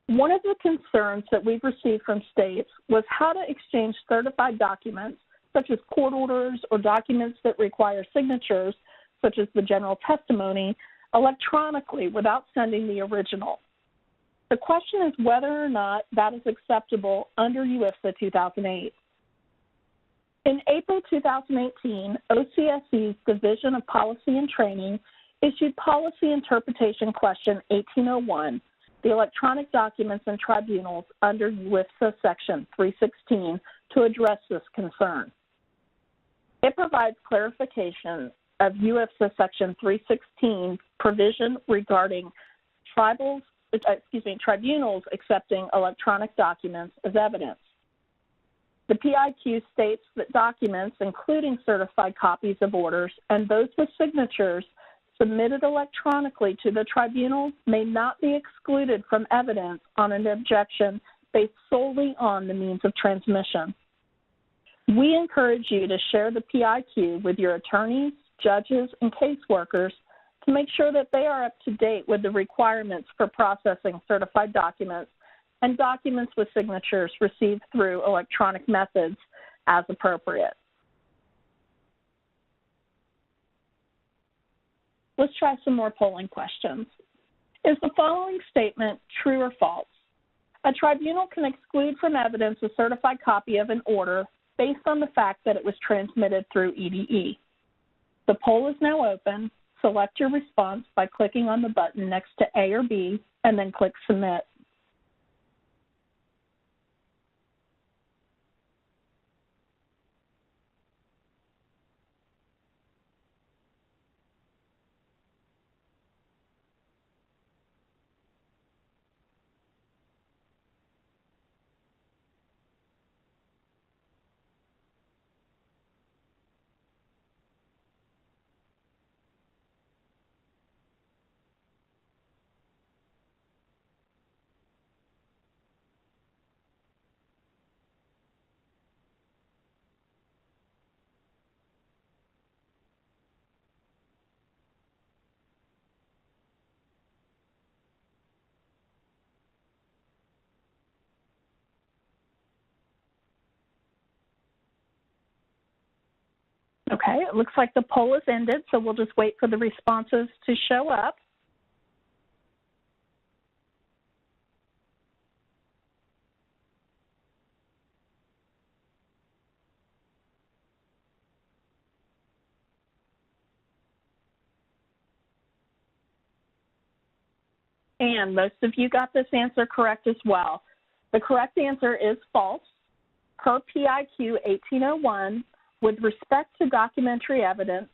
One of the concerns that we've received from states was how to exchange certified documents, such as court orders or documents that require signatures, such as the general testimony, electronically without sending the original. The question is whether or not that is acceptable under UIFSA 2008. In April 2018, OCSE's Division of Policy and Training issued Policy Interpretation Question 1801, the electronic documents and tribunals under UIFSA Section 316 to address this concern. It provides clarification of UIFSA Section 316 provision regarding tribunals accepting electronic documents as evidence. The PIQ states that documents, including certified copies of orders and those with signatures submitted electronically to the tribunal, may not be excluded from evidence on an objection based solely on the means of transmission. We encourage you to share the PIQ with your attorneys, judges, and caseworkers to make sure that they are up to date with the requirements for processing certified documents and documents with signatures received through electronic methods as appropriate. Let's try some more polling questions. Is the following statement true or false? A tribunal can exclude from evidence a certified copy of an order based on the fact that it was transmitted through EDE. The poll is now open. Select your response by clicking on the button next to A or B, and then click Submit. Okay, it looks like the poll is ended, so we'll just wait for the responses to show up. And most of you got this answer correct as well. The correct answer is false. Per PIQ 1801, with respect to documentary evidence,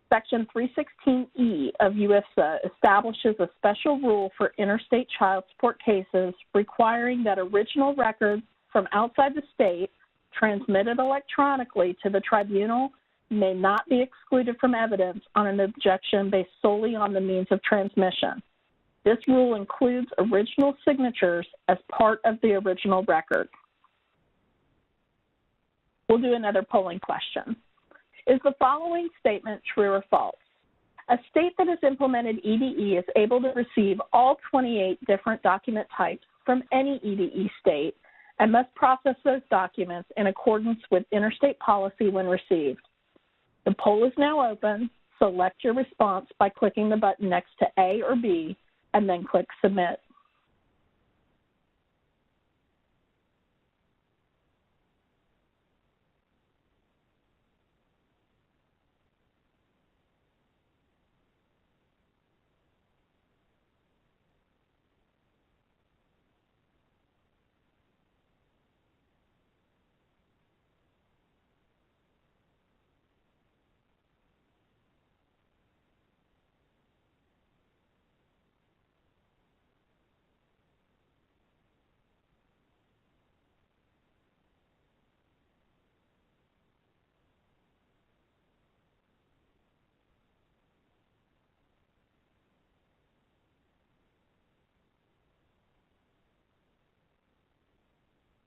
Section 316E of UIFSA establishes a special rule for interstate child support cases requiring that original records from outside the state transmitted electronically to the tribunal may not be excluded from evidence on an objection based solely on the means of transmission. This rule includes original signatures as part of the original record. We'll do another polling question. Is the following statement true or false? A state that has implemented EDE is able to receive all 28 different document types from any EDE state and must process those documents in accordance with interstate policy when received. The poll is now open. Select your response by clicking the button next to A or B, and then click Submit.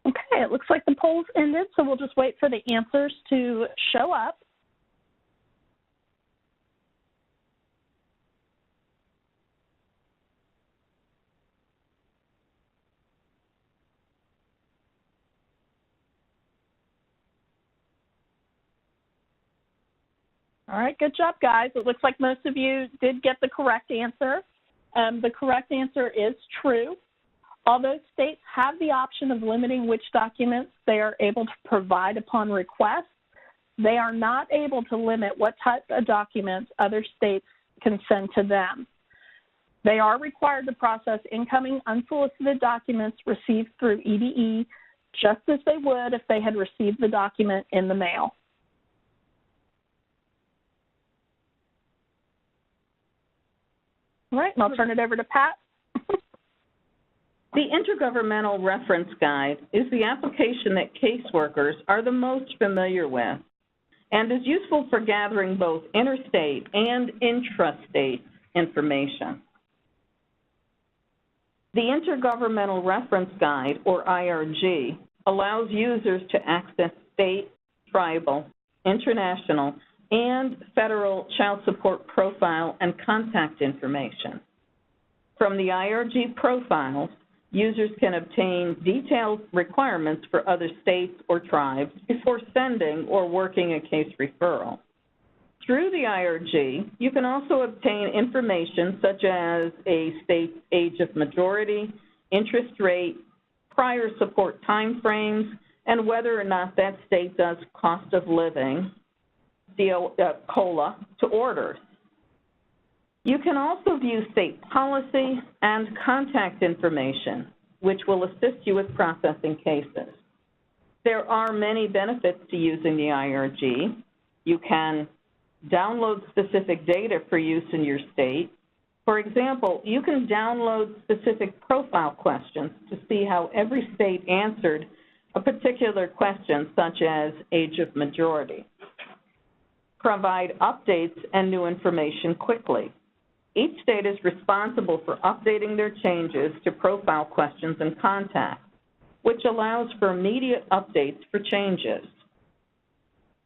Okay, it looks like the poll's ended, so we'll just wait for the answers to show up. All right, good job, guys. It looks like most of you did get the correct answer. The correct answer is true. Although states have the option of limiting which documents they are able to provide upon request, they are not able to limit what type of documents other states can send to them. They are required to process incoming unsolicited documents received through EDE just as they would if they had received the document in the mail. All right, and I'll turn it over to Pat. The Intergovernmental Reference Guide is the application that caseworkers are the most familiar with and is useful for gathering both interstate and intrastate information. The Intergovernmental Reference Guide, or IRG, allows users to access state, tribal, international, and federal child support profile and contact information. From the IRG profiles, users can obtain detailed requirements for other states or tribes before sending or working a case referral. Through the IRG, you can also obtain information such as a state's age of majority, interest rate, prior support timeframes, and whether or not that state does cost of living, COLA, to orders. You can also view state policy and contact information, which will assist you with processing cases. There are many benefits to using the IRG. You can download specific data for use in your state. For example, you can download specific profile questions to see how every state answered a particular question, such as age of majority. Provide updates and new information quickly. Each state is responsible for updating their changes to profile questions and contacts, which allows for immediate updates for changes.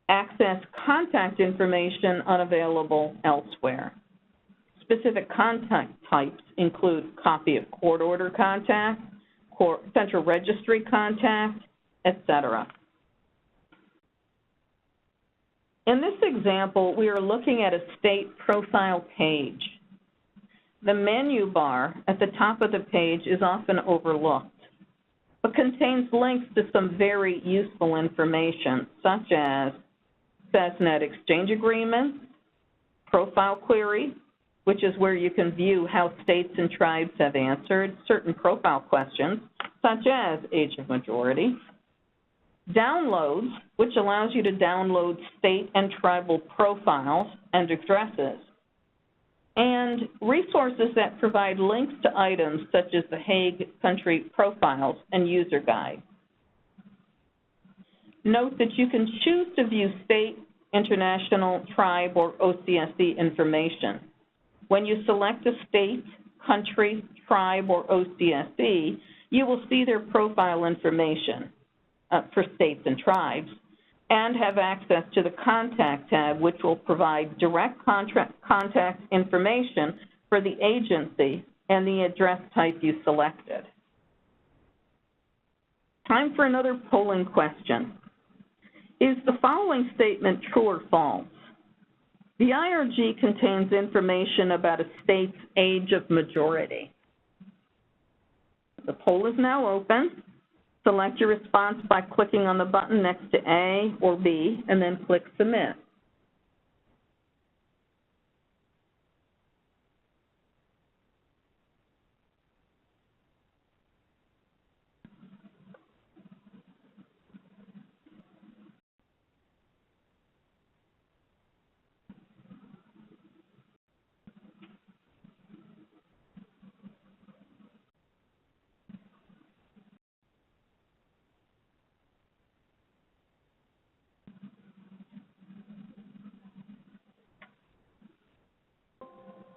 Access contact information unavailable elsewhere. Specific contact types include copy of court order contact, central registry contact, etc. In this example, we are looking at a state profile page. The menu bar at the top of the page is often overlooked, but contains links to some very useful information, such as CSENet exchange agreements, profile query, which is where you can view how states and tribes have answered certain profile questions, such as age of majority, downloads, which allows you to download state and tribal profiles and addresses, and resources that provide links to items such as the Hague country profiles and user guide. Note that you can choose to view state, international, tribe, or OCSE information. When you select a state, country, tribe, or OCSE, you will see their profile information for states and tribes, and have access to the Contact tab, which will provide direct contact information for the agency and the address type you selected. Time for another polling question. Is the following statement true or false? The IRG contains information about a state's age of majority. The poll is now open. Select your response by clicking on the button next to A or B, and then click Submit.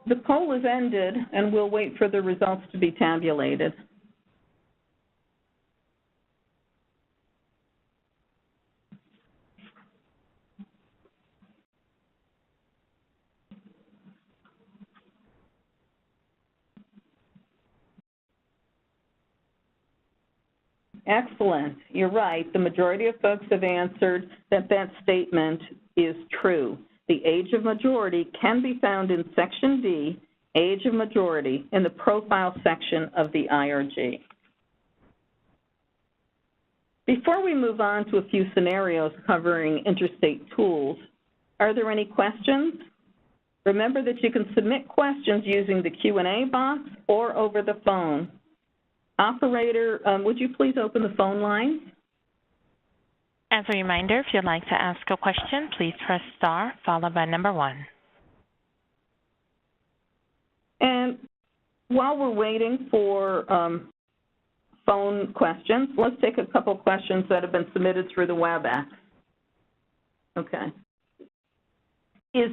The poll is ended, and we'll wait for the results to be tabulated. Excellent. You're right. The majority of folks have answered that that statement is true. The age of majority can be found in Section D, age of majority, in the profile section of the IRG. Before we move on to a few scenarios covering interstate tools, are there any questions? Remember that you can submit questions using the Q&A box or over the phone. Operator, would you please open the phone lines? As a reminder, if you'd like to ask a question, please press star followed by number 1. And while we're waiting for phone questions, let's take a couple questions that have been submitted through the WebEx. Okay. When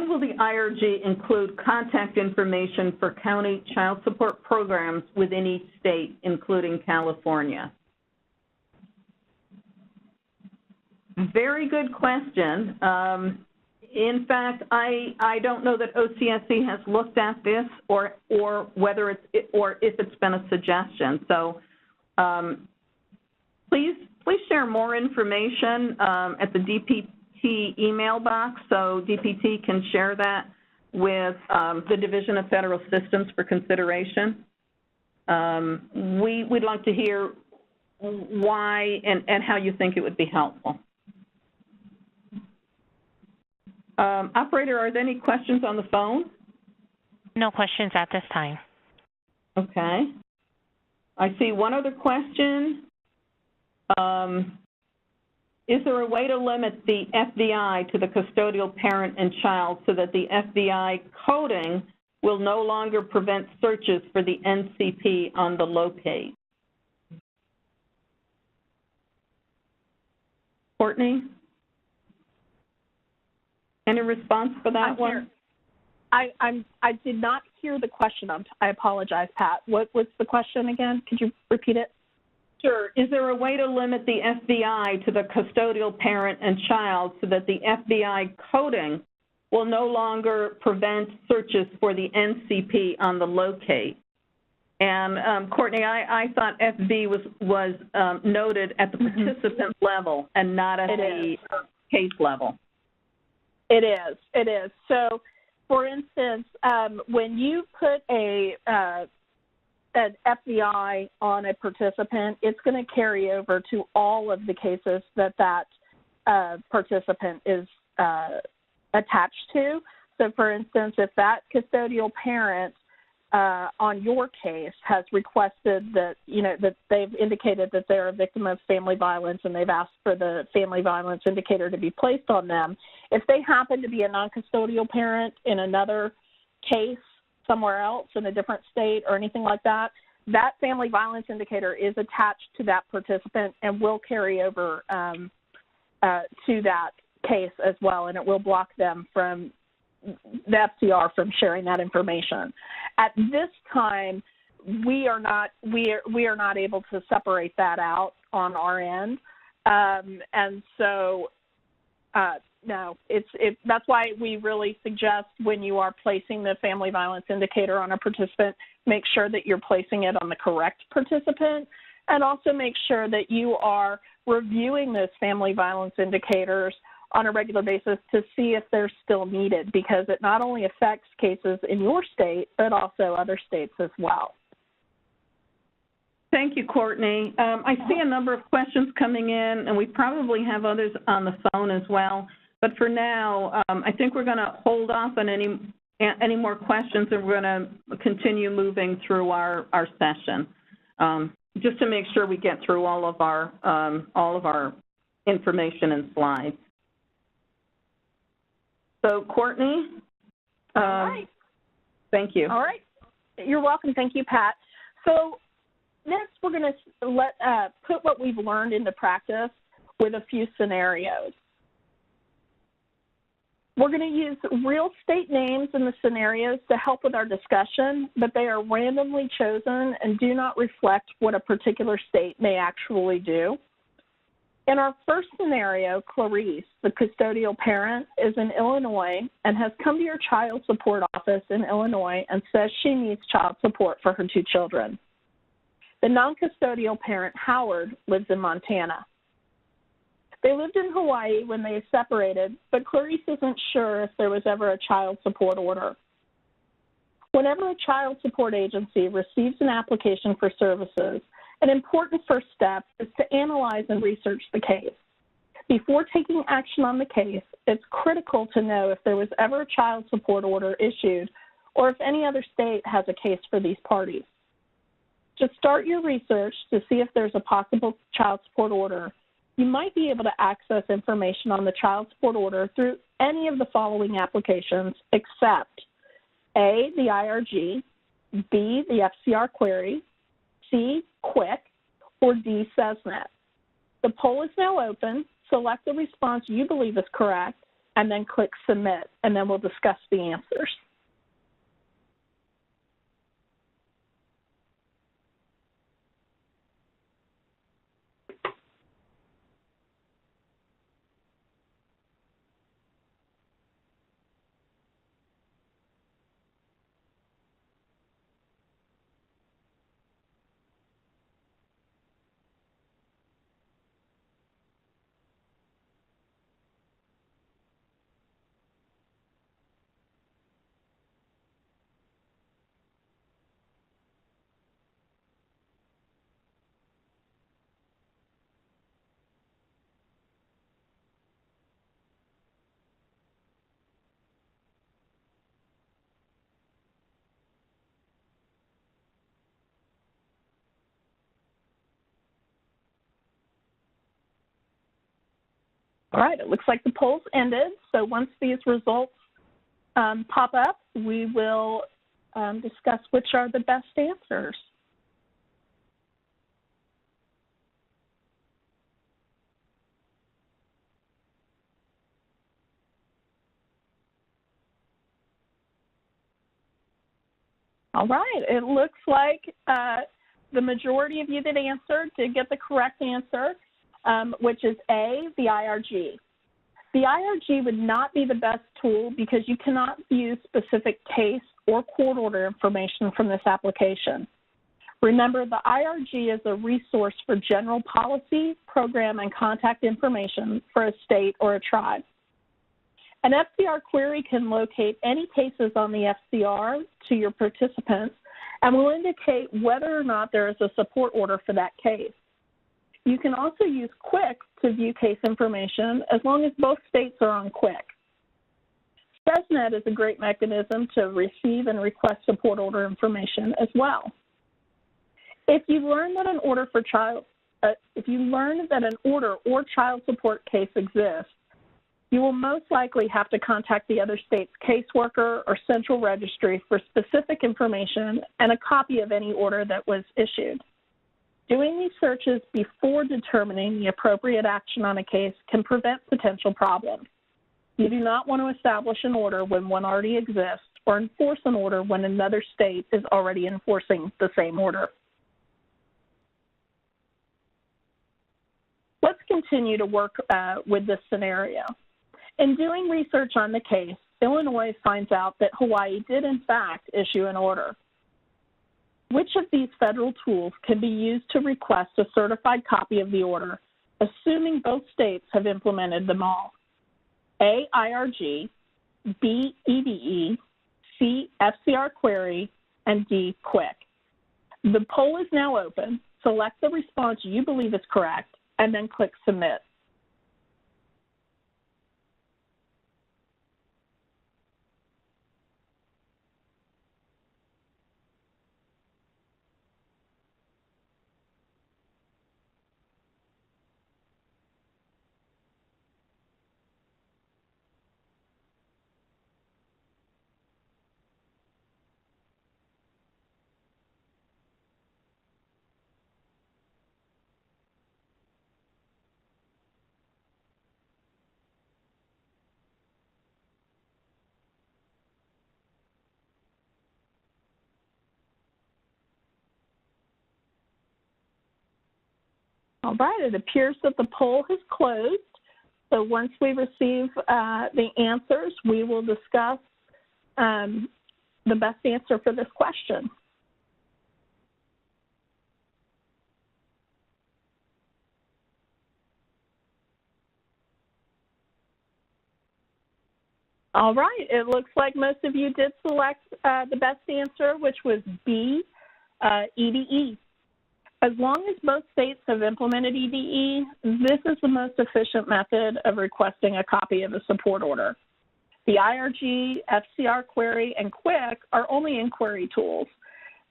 will the IRG include contact information for county child support programs within each state, including California? Very good question. In fact, I don't know that OCSE has looked at this or whether it's or if it's been a suggestion. So please share more information at the DPT email box so DPT can share that with the Division of Federal Systems for consideration. We'd like to hear why and how you think it would be helpful. Operator, are there any questions on the phone? No questions at this time. Okay. I see one other question. Is there a way to limit the FDI to the custodial parent and child so that the FDI coding will no longer prevent searches for the NCP on the locate? Courtney? Any response for that one? I did not hear the question. I apologize, Pat. What's the question again? Could you repeat it? Sure. Is there a way to limit the FBI to the custodial parent and child so that the FBI coding will no longer prevent searches for the NCP on the locate? And Courtney, I thought FB was noted at the participant level and not at the case level. It is. So, for instance, when you put an FBI on a participant, it's going to carry over to all of the cases that participant is attached to. So, for instance, if that custodial parent on your case has requested that, that they've indicated that they're a victim of family violence and they've asked for the family violence indicator to be placed on them, if they happen to be a non-custodial parent in another case somewhere else in a different state or anything like that, that family violence indicator is attached to that participant and will carry over to that case as well, and it will block them from the FCR from sharing that information. At this time, we are not able to separate that out on our end, and so no, that's why we really suggest when you are placing the family violence indicator on a participant, make sure that you're placing it on the correct participant, and also make sure that you are reviewing those family violence indicators on a regular basis to see if they're still needed, because it not only affects cases in your state, but also other states as well. Thank you, Courtney. I see a number of questions coming in, and we probably have others on the phone as well. But for now, I think we're going to hold off on any more questions, and we're going to continue moving through our session, just to make sure we get through all of our information and slides. So, Courtney? All right. Thank you. All right. You're welcome. Thank you, Pat. So next, we're going to put what we've learned into practice with a few scenarios. We're going to use real state names in the scenarios to help with our discussion, but they are randomly chosen and do not reflect what a particular state may actually do. In our first scenario, Clarice, the custodial parent, is in Illinois and has come to your child support office in Illinois and says she needs child support for her 2 children. The non-custodial parent, Howard, lives in Montana. They lived in Hawaii when they separated, but Clarice isn't sure if there was ever a child support order. Whenever a child support agency receives an application for services, an important first step is to analyze and research the case. Before taking action on the case, it's critical to know if there was ever a child support order issued or if any other state has a case for these parties. To start your research to see if there's a possible child support order, you might be able to access information on the child support order through any of the following applications except A, the IRG, B, the FCR Query, C, Quick, or D, CSENet. The poll is now open. Select the response you believe is correct, and then click Submit, and then we'll discuss the answers. All right, it looks like the poll's ended. So once these results pop up, we will discuss which are the best answers. All right, it looks like the majority of you that answered did get the correct answer, which is A, the IRG. The IRG would not be the best tool because you cannot view specific case or court order information from this application. Remember, the IRG is a resource for general policy, program, and contact information for a state or a tribe. An FCR query can locate any cases on the FCR to your participants and will indicate whether or not there is a support order for that case. You can also use Quick to view case information as long as both states are on Quick. CSENet is a great mechanism to receive and request support order information as well. If you learn that an order for an order or child support case exists, you will most likely have to contact the other state's caseworker or central registry for specific information and a copy of any order that was issued. Doing these searches before determining the appropriate action on a case can prevent potential problems. You do not want to establish an order when one already exists or enforce an order when another state is already enforcing the same order. Let's continue to work with this scenario. In doing research on the case, Illinois finds out that Hawaii did in fact issue an order. Which of these federal tools can be used to request a certified copy of the order, assuming both states have implemented them all? A, IRG, B, EDE, C, FCR Query, and D, Quick. The poll is now open. Select the response you believe is correct, and then click Submit. All right, it appears that the poll has closed. So once we receive the answers, we will discuss the best answer for this question. All right, it looks like most of you did select the best answer, which was B, EDE. As long as both states have implemented EDE, this is the most efficient method of requesting a copy of a support order. The IRG, FCR Query, and Quick are only inquiry tools,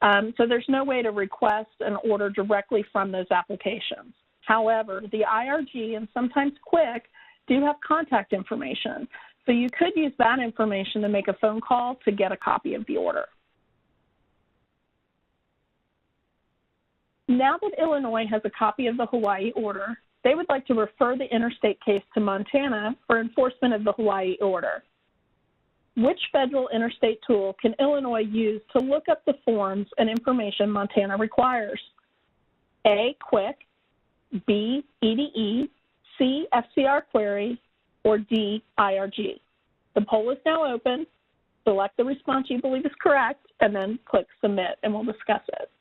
so there's no way to request an order directly from those applications. However, the IRG and sometimes Quick do have contact information, so you could use that information to make a phone call to get a copy of the order. Now that Illinois has a copy of the Hawaii order, they would like to refer the interstate case to Montana for enforcement of the Hawaii order. Which federal interstate tool can Illinois use to look up the forms and information Montana requires? A, Quick, B, EDE, C, FCR Query, or D, IRG. The poll is now open. Select the response you believe is correct, and then click Submit, and we'll discuss it.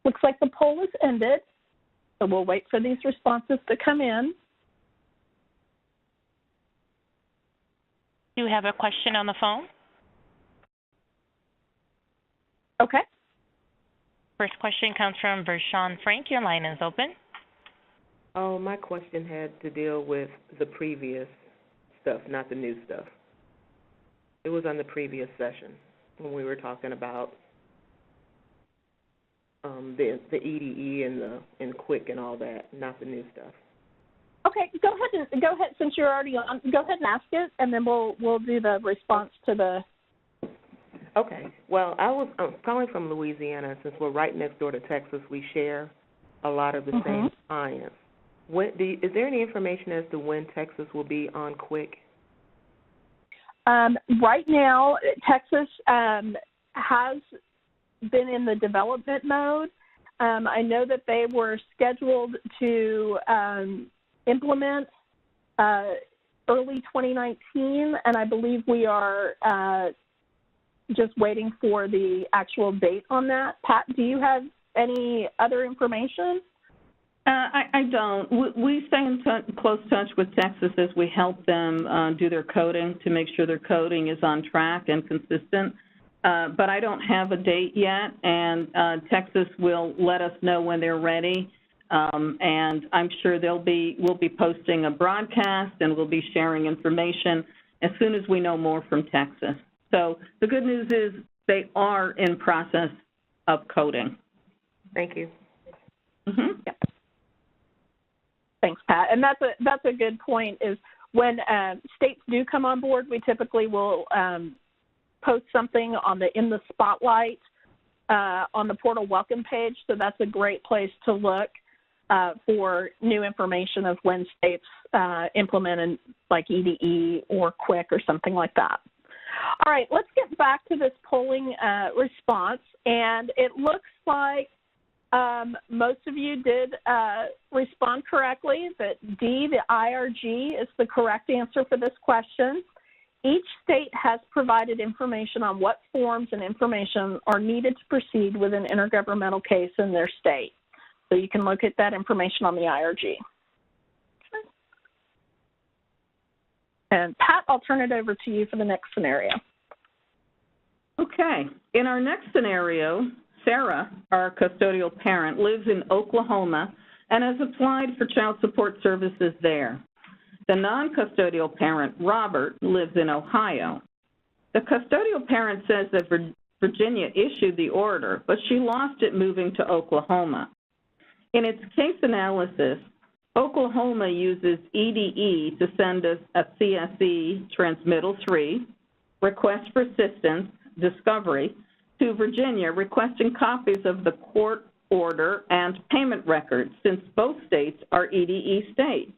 Looks like the poll is ended, so we'll wait for these responses to come in. Do you have a question on the phone? Okay. First question comes from Vershawn Frank. Your line is open. Oh, my question had to deal with the previous stuff, not the new stuff. It was on the previous session when we were talking about the EDE and Quick and all that, not the new stuff. Okay, go ahead. Since you're already on, go ahead and ask it, and then we'll do the response to the. Okay. Well, I'm calling from Louisiana. Since we're right next door to Texas, we share a lot of the same clients. Is there any information as to when Texas will be on Quick? Right now, Texas has been in the development mode. I know that they were scheduled to implement early 2019, and I believe we are just waiting for the actual date on that. Pat, do you have any other information? I don't. We stay in close touch with Texas as we help them do their coding to make sure their coding is on track and consistent. But I don't have a date yet, and Texas will let us know when they're ready. And I'm sure we'll be posting a broadcast, and we'll be sharing information as soon as we know more from Texas. So the good news is they are in process of coding. Thank you. Mm-hmm. Yeah. Thanks, Pat. And that's a good point. Is when states do come on board, we typically will post something in the spotlight on the portal welcome page. So that's a great place to look for new information of when states implement like EDE or Quick or something like that. All right, let's get back to this polling response. And it looks like most of you did respond correctly, that D, the IRG, is the correct answer for this question. Each state has provided information on what forms and information are needed to proceed with an intergovernmental case in their state. So you can look at that information on the IRG. And Pat, I'll turn it over to you for the next scenario. Okay. In our next scenario, Sarah, our custodial parent, lives in Oklahoma and has applied for child support services there. The non-custodial parent, Robert, lives in Ohio. The custodial parent says that Virginia issued the order, but she lost it moving to Oklahoma. In its case analysis, Oklahoma uses EDE to send us a CSE Transmittal 3, Request for Assistance, Discovery, to Virginia requesting copies of the court order and payment records, since both states are EDE states.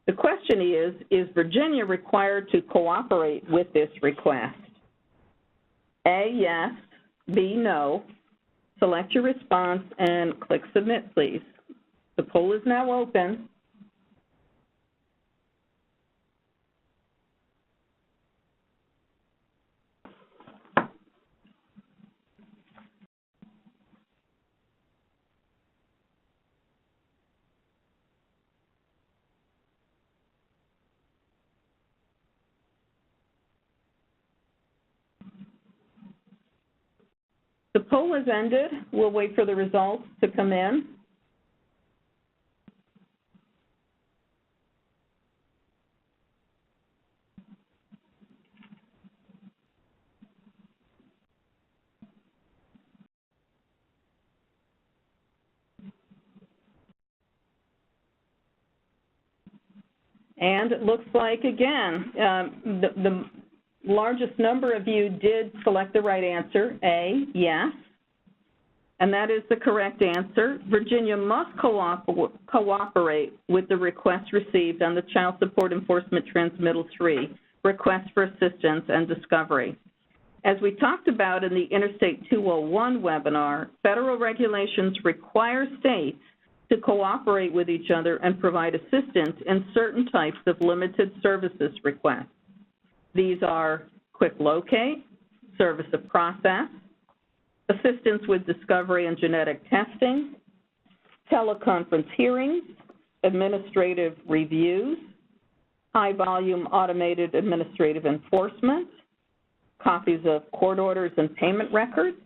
The question is Virginia required to cooperate with this request? A, yes. B, no. Select your response and click Submit, please. The poll is now open. The poll has ended. We'll wait for the results to come in. And it looks like, again, the largest number of you did select the right answer, A, yes. And that is the correct answer. Virginia must cooperate with the request received on the Child Support Enforcement Transmittal 3, Request for Assistance and Discovery. As we talked about in the Interstate 201 webinar, federal regulations require states to cooperate with each other and provide assistance in certain types of limited services requests. These are quick locate, service of process, assistance with discovery and genetic testing, teleconference hearings, administrative reviews, high-volume automated administrative enforcement, copies of court orders and payment records.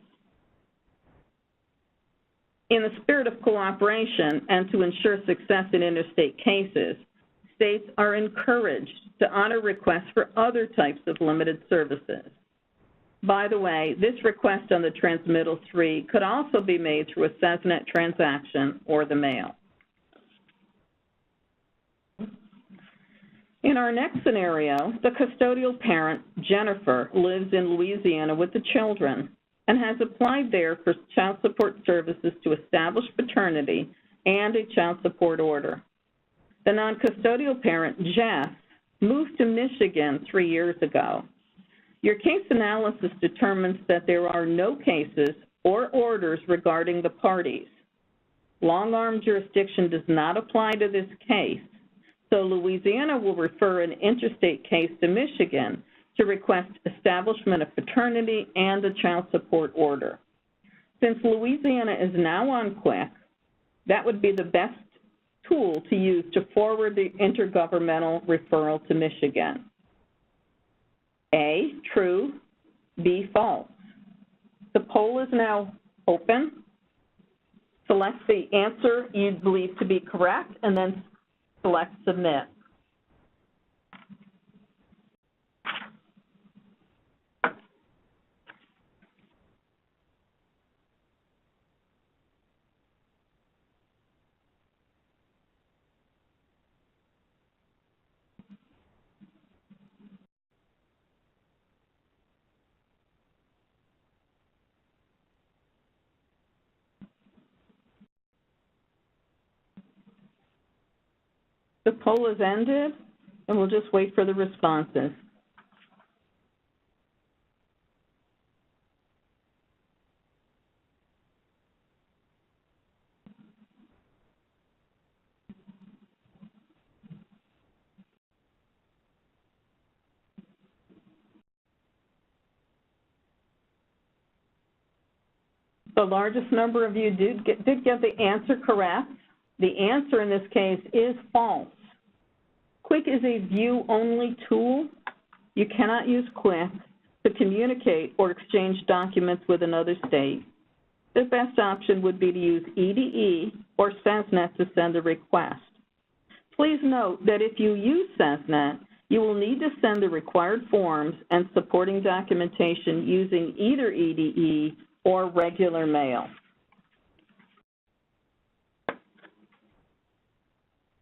In the spirit of cooperation and to ensure success in interstate cases, states are encouraged to honor requests for other types of limited services. By the way, this request on the Transmittal 3 could also be made through a CSENet transaction or the mail. In our next scenario, the custodial parent, Jennifer, lives in Louisiana with the children and has applied there for child support services to establish paternity and a child support order. The non-custodial parent, Jess, moved to Michigan 3 years ago. Your case analysis determines that there are no cases or orders regarding the parties. Long-arm jurisdiction does not apply to this case, so Louisiana will refer an interstate case to Michigan to request establishment of paternity and a child support order. Since Louisiana is now on QUIC, that would be the best tool to use to forward the intergovernmental referral to Michigan. A, true, B, false. The poll is now open. Select the answer you believe to be correct and then select Submit. The poll is ended, and we'll just wait for the responses. The largest number of you did get the answer correct. The answer in this case is false. QUIC is a view-only tool. You cannot use QUIC to communicate or exchange documents with another state. The best option would be to use EDE or CSENet to send a request. Please note that if you use CSENet, you will need to send the required forms and supporting documentation using either EDE or regular mail.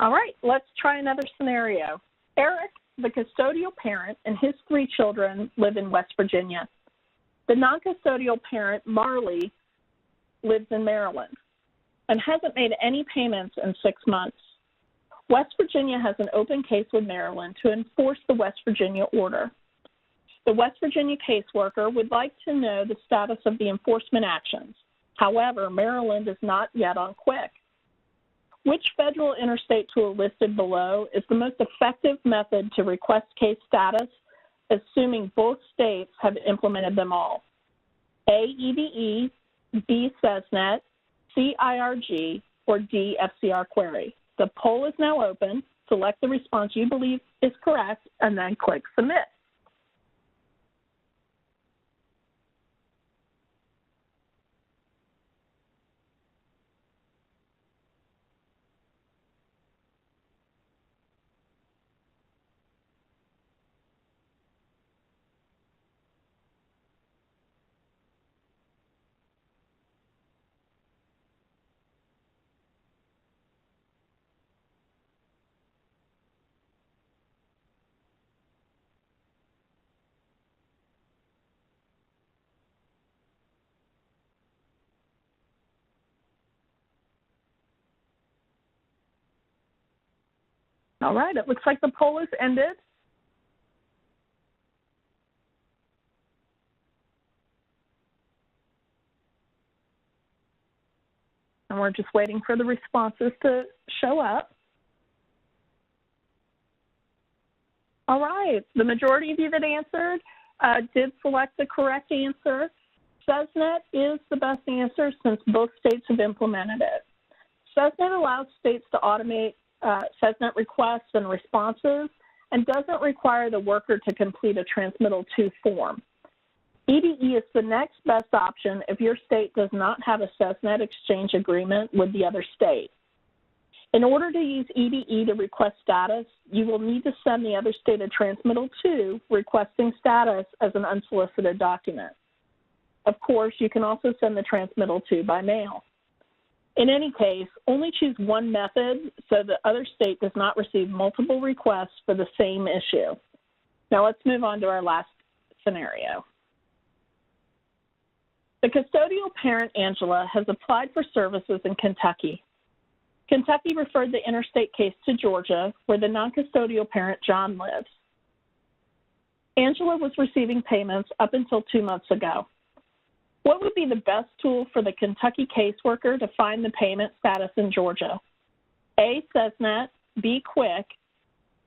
All right, let's try another scenario. Eric, the custodial parent, and his 3 children live in West Virginia. The non-custodial parent, Marley, lives in Maryland and hasn't made any payments in 6 months. West Virginia has an open case with Maryland to enforce the West Virginia order. The West Virginia caseworker would like to know the status of the enforcement actions. However, Maryland is not yet on Quick. Which federal interstate tool listed below is the most effective method to request case status, assuming both states have implemented them all? A, EDE, B, CSENet, C, IRG, or D, FCR Query. The poll is now open. Select the response you believe is correct, and then click Submit. All right, it looks like the poll is ended. And we're just waiting for the responses to show up. All right, the majority of you that answered did select the correct answer. CSENet is the best answer since both states have implemented it. CSENet allows states to automate CSENet requests and responses and doesn't require the worker to complete a transmittal to form. EDE is the next best option if your state does not have a CSENet exchange agreement with the other state. In order to use EDE to request status, you will need to send the other state a transmittal to requesting status as an unsolicited document. Of course, you can also send the transmittal to by mail. In any case, only choose one method so the other state does not receive multiple requests for the same issue. Now let's move on to our last scenario. The custodial parent, Angela, has applied for services in Kentucky. Kentucky referred the interstate case to Georgia, where the non-custodial parent, John, lives. Angela was receiving payments up until 2 months ago. What would be the best tool for the Kentucky caseworker to find the payment status in Georgia? A, CSENet, B, Quick,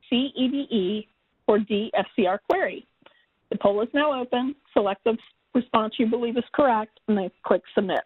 C, EDE, or D, FCR Query? The poll is now open. Select the response you believe is correct, and then click Submit.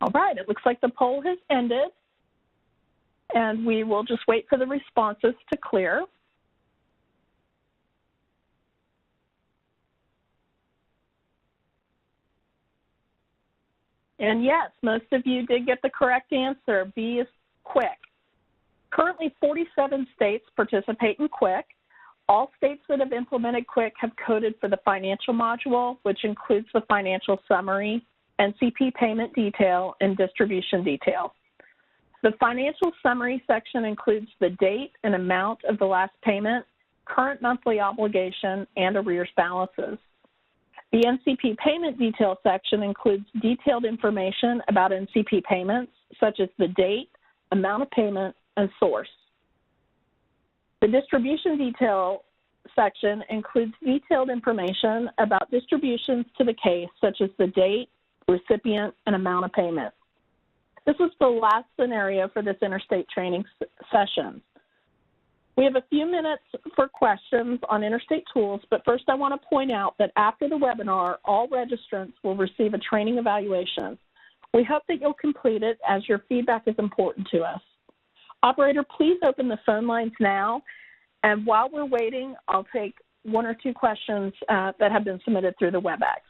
All right, it looks like the poll has ended, and we will just wait for the responses to clear. And yes, most of you did get the correct answer. B is Quick. Currently, 47 states participate in Quick. All states that have implemented Quick have coded for the financial module, which includes the financial summary, NCP payment detail, and distribution detail. The financial summary section includes the date and amount of the last payment, current monthly obligation, and arrears balances. The NCP payment detail section includes detailed information about NCP payments, such as the date, amount of payment, and source. The distribution detail section includes detailed information about distributions to the case, such as the date, recipient, and amount of payment. This was the last scenario for this interstate training session. We have a few minutes for questions on Interstate tools, but first I want to point out that after the webinar, all registrants will receive a training evaluation. We hope that you'll complete it as your feedback is important to us. Operator, please open the phone lines now, and while we're waiting, I'll take one or two questions that have been submitted through the WebEx.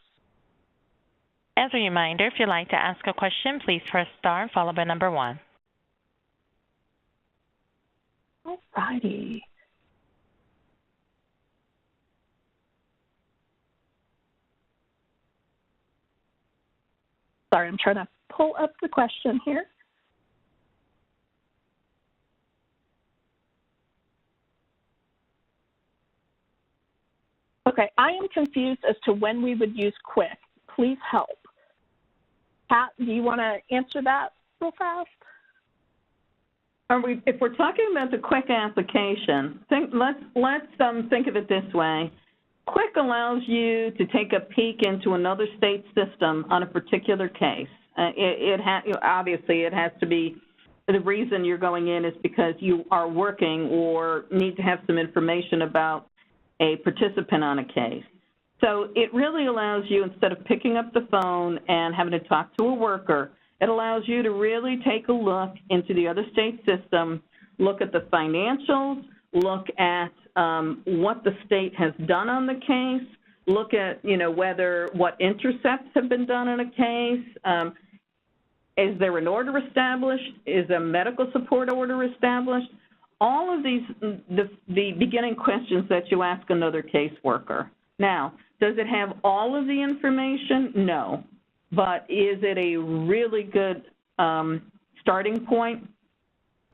As a reminder, if you'd like to ask a question, please press star followed by number 1. All righty. Sorry, I'm trying to pull up the question here. Okay, I am confused as to when we would use quick. Please help. Pat, do you want to answer that real fast? If we're talking about the quick application, let's think of it this way. Quick allows you to take a peek into another state system on a particular case. Obviously, it has to be, the reason you're going in is because you are working or need to have some information about a participant on a case. So it really allows you, instead of picking up the phone and having to talk to a worker, it allows you to really take a look into the other state system, look at the financials, look at what the state has done on the case, look at, what intercepts have been done on a case. Is there an order established? Is a medical support order established? All of these, the beginning questions that you ask another caseworker. Now, does it have all of the information? No. But is it a really good starting point?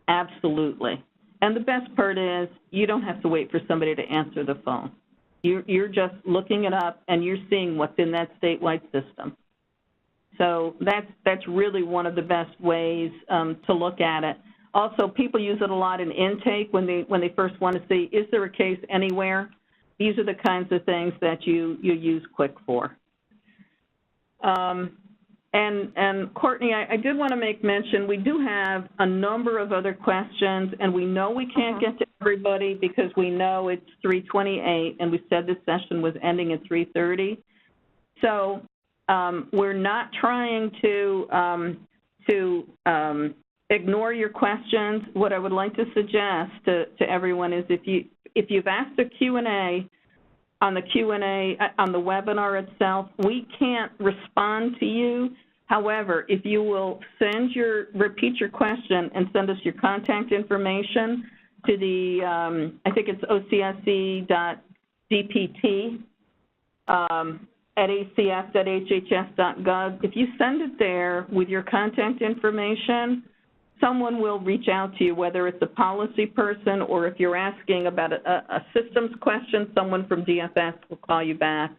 Absolutely. And the best part is you don't have to wait for somebody to answer the phone. You're just looking it up and you're seeing what's in that statewide system. So that's really one of the best ways to look at it. Also, people use it a lot in intake when they first want to see, is there a case anywhere? These are the kinds of things that you use Quick for. And Courtney, I did want to make mention, we do have a number of other questions, and we know we can't get to everybody because we know it's 3:28, and we said this session was ending at 3:30. So we're not trying to ignore your questions. What I would like to suggest to everyone is if you've asked a Q&A on the webinar itself, we can't respond to you. However, if you will repeat your question and send us your contact information to the, I think it's OCSE.dpt at acf.hhs.gov. If you send it there with your contact information, someone will reach out to you, whether it's a policy person or if you're asking about a systems question, someone from DFS will call you back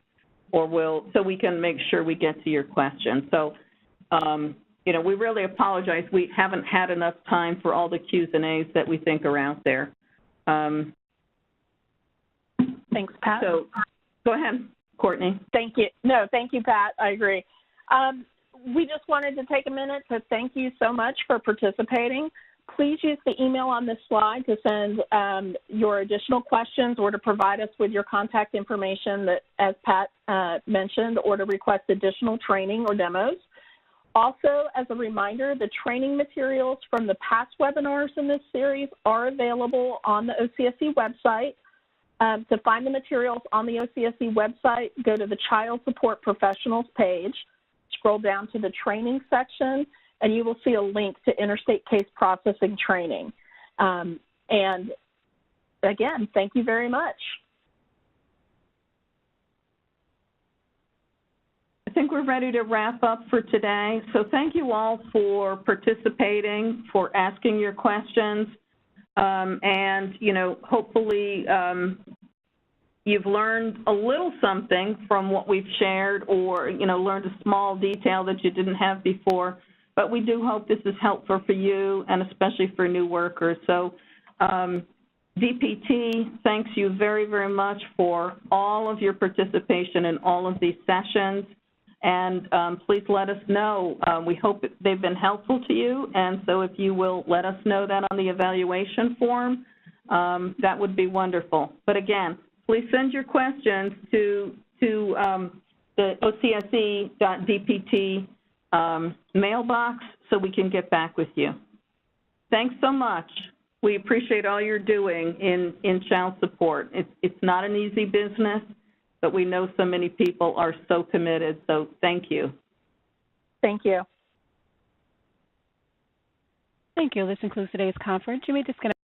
so we can make sure we get to your question. So, we really apologize. We haven't had enough time for all the Q's and A's that we think are out there. Thanks, Pat. So, go ahead, Courtney. Thank you. No, thank you, Pat. I agree. We just wanted to take a minute to thank you so much for participating. Please use the email on this slide to send your additional questions or to provide us with your contact information that, as Pat mentioned, or to request additional training or demos. Also, as a reminder, the training materials from the past webinars in this series are available on the OCSE website. To find the materials on the OCSE website, go to the Child Support Professionals page, scroll down to the training section, and you will see a link to Interstate Case Processing training. And again, thank you very much. I think we're ready to wrap up for today. So thank you all for participating, for asking your questions, and hopefully you've learned a little something from what we've shared, or learned a small detail that you didn't have before. But we do hope this is helpful for you, and especially for new workers. So DPT thanks you very, very much for all of your participation in all of these sessions. And please let us know. We hope they've been helpful to you. And so if you will let us know that on the evaluation form, that would be wonderful. But again, please send your questions to the OCSE.dpt mailbox so we can get back with you. Thanks so much. We appreciate all you're doing in child support. It's not an easy business, but we know so many people are so committed, so thank you. Thank you. Thank you. This concludes today's conference. You may disconnect.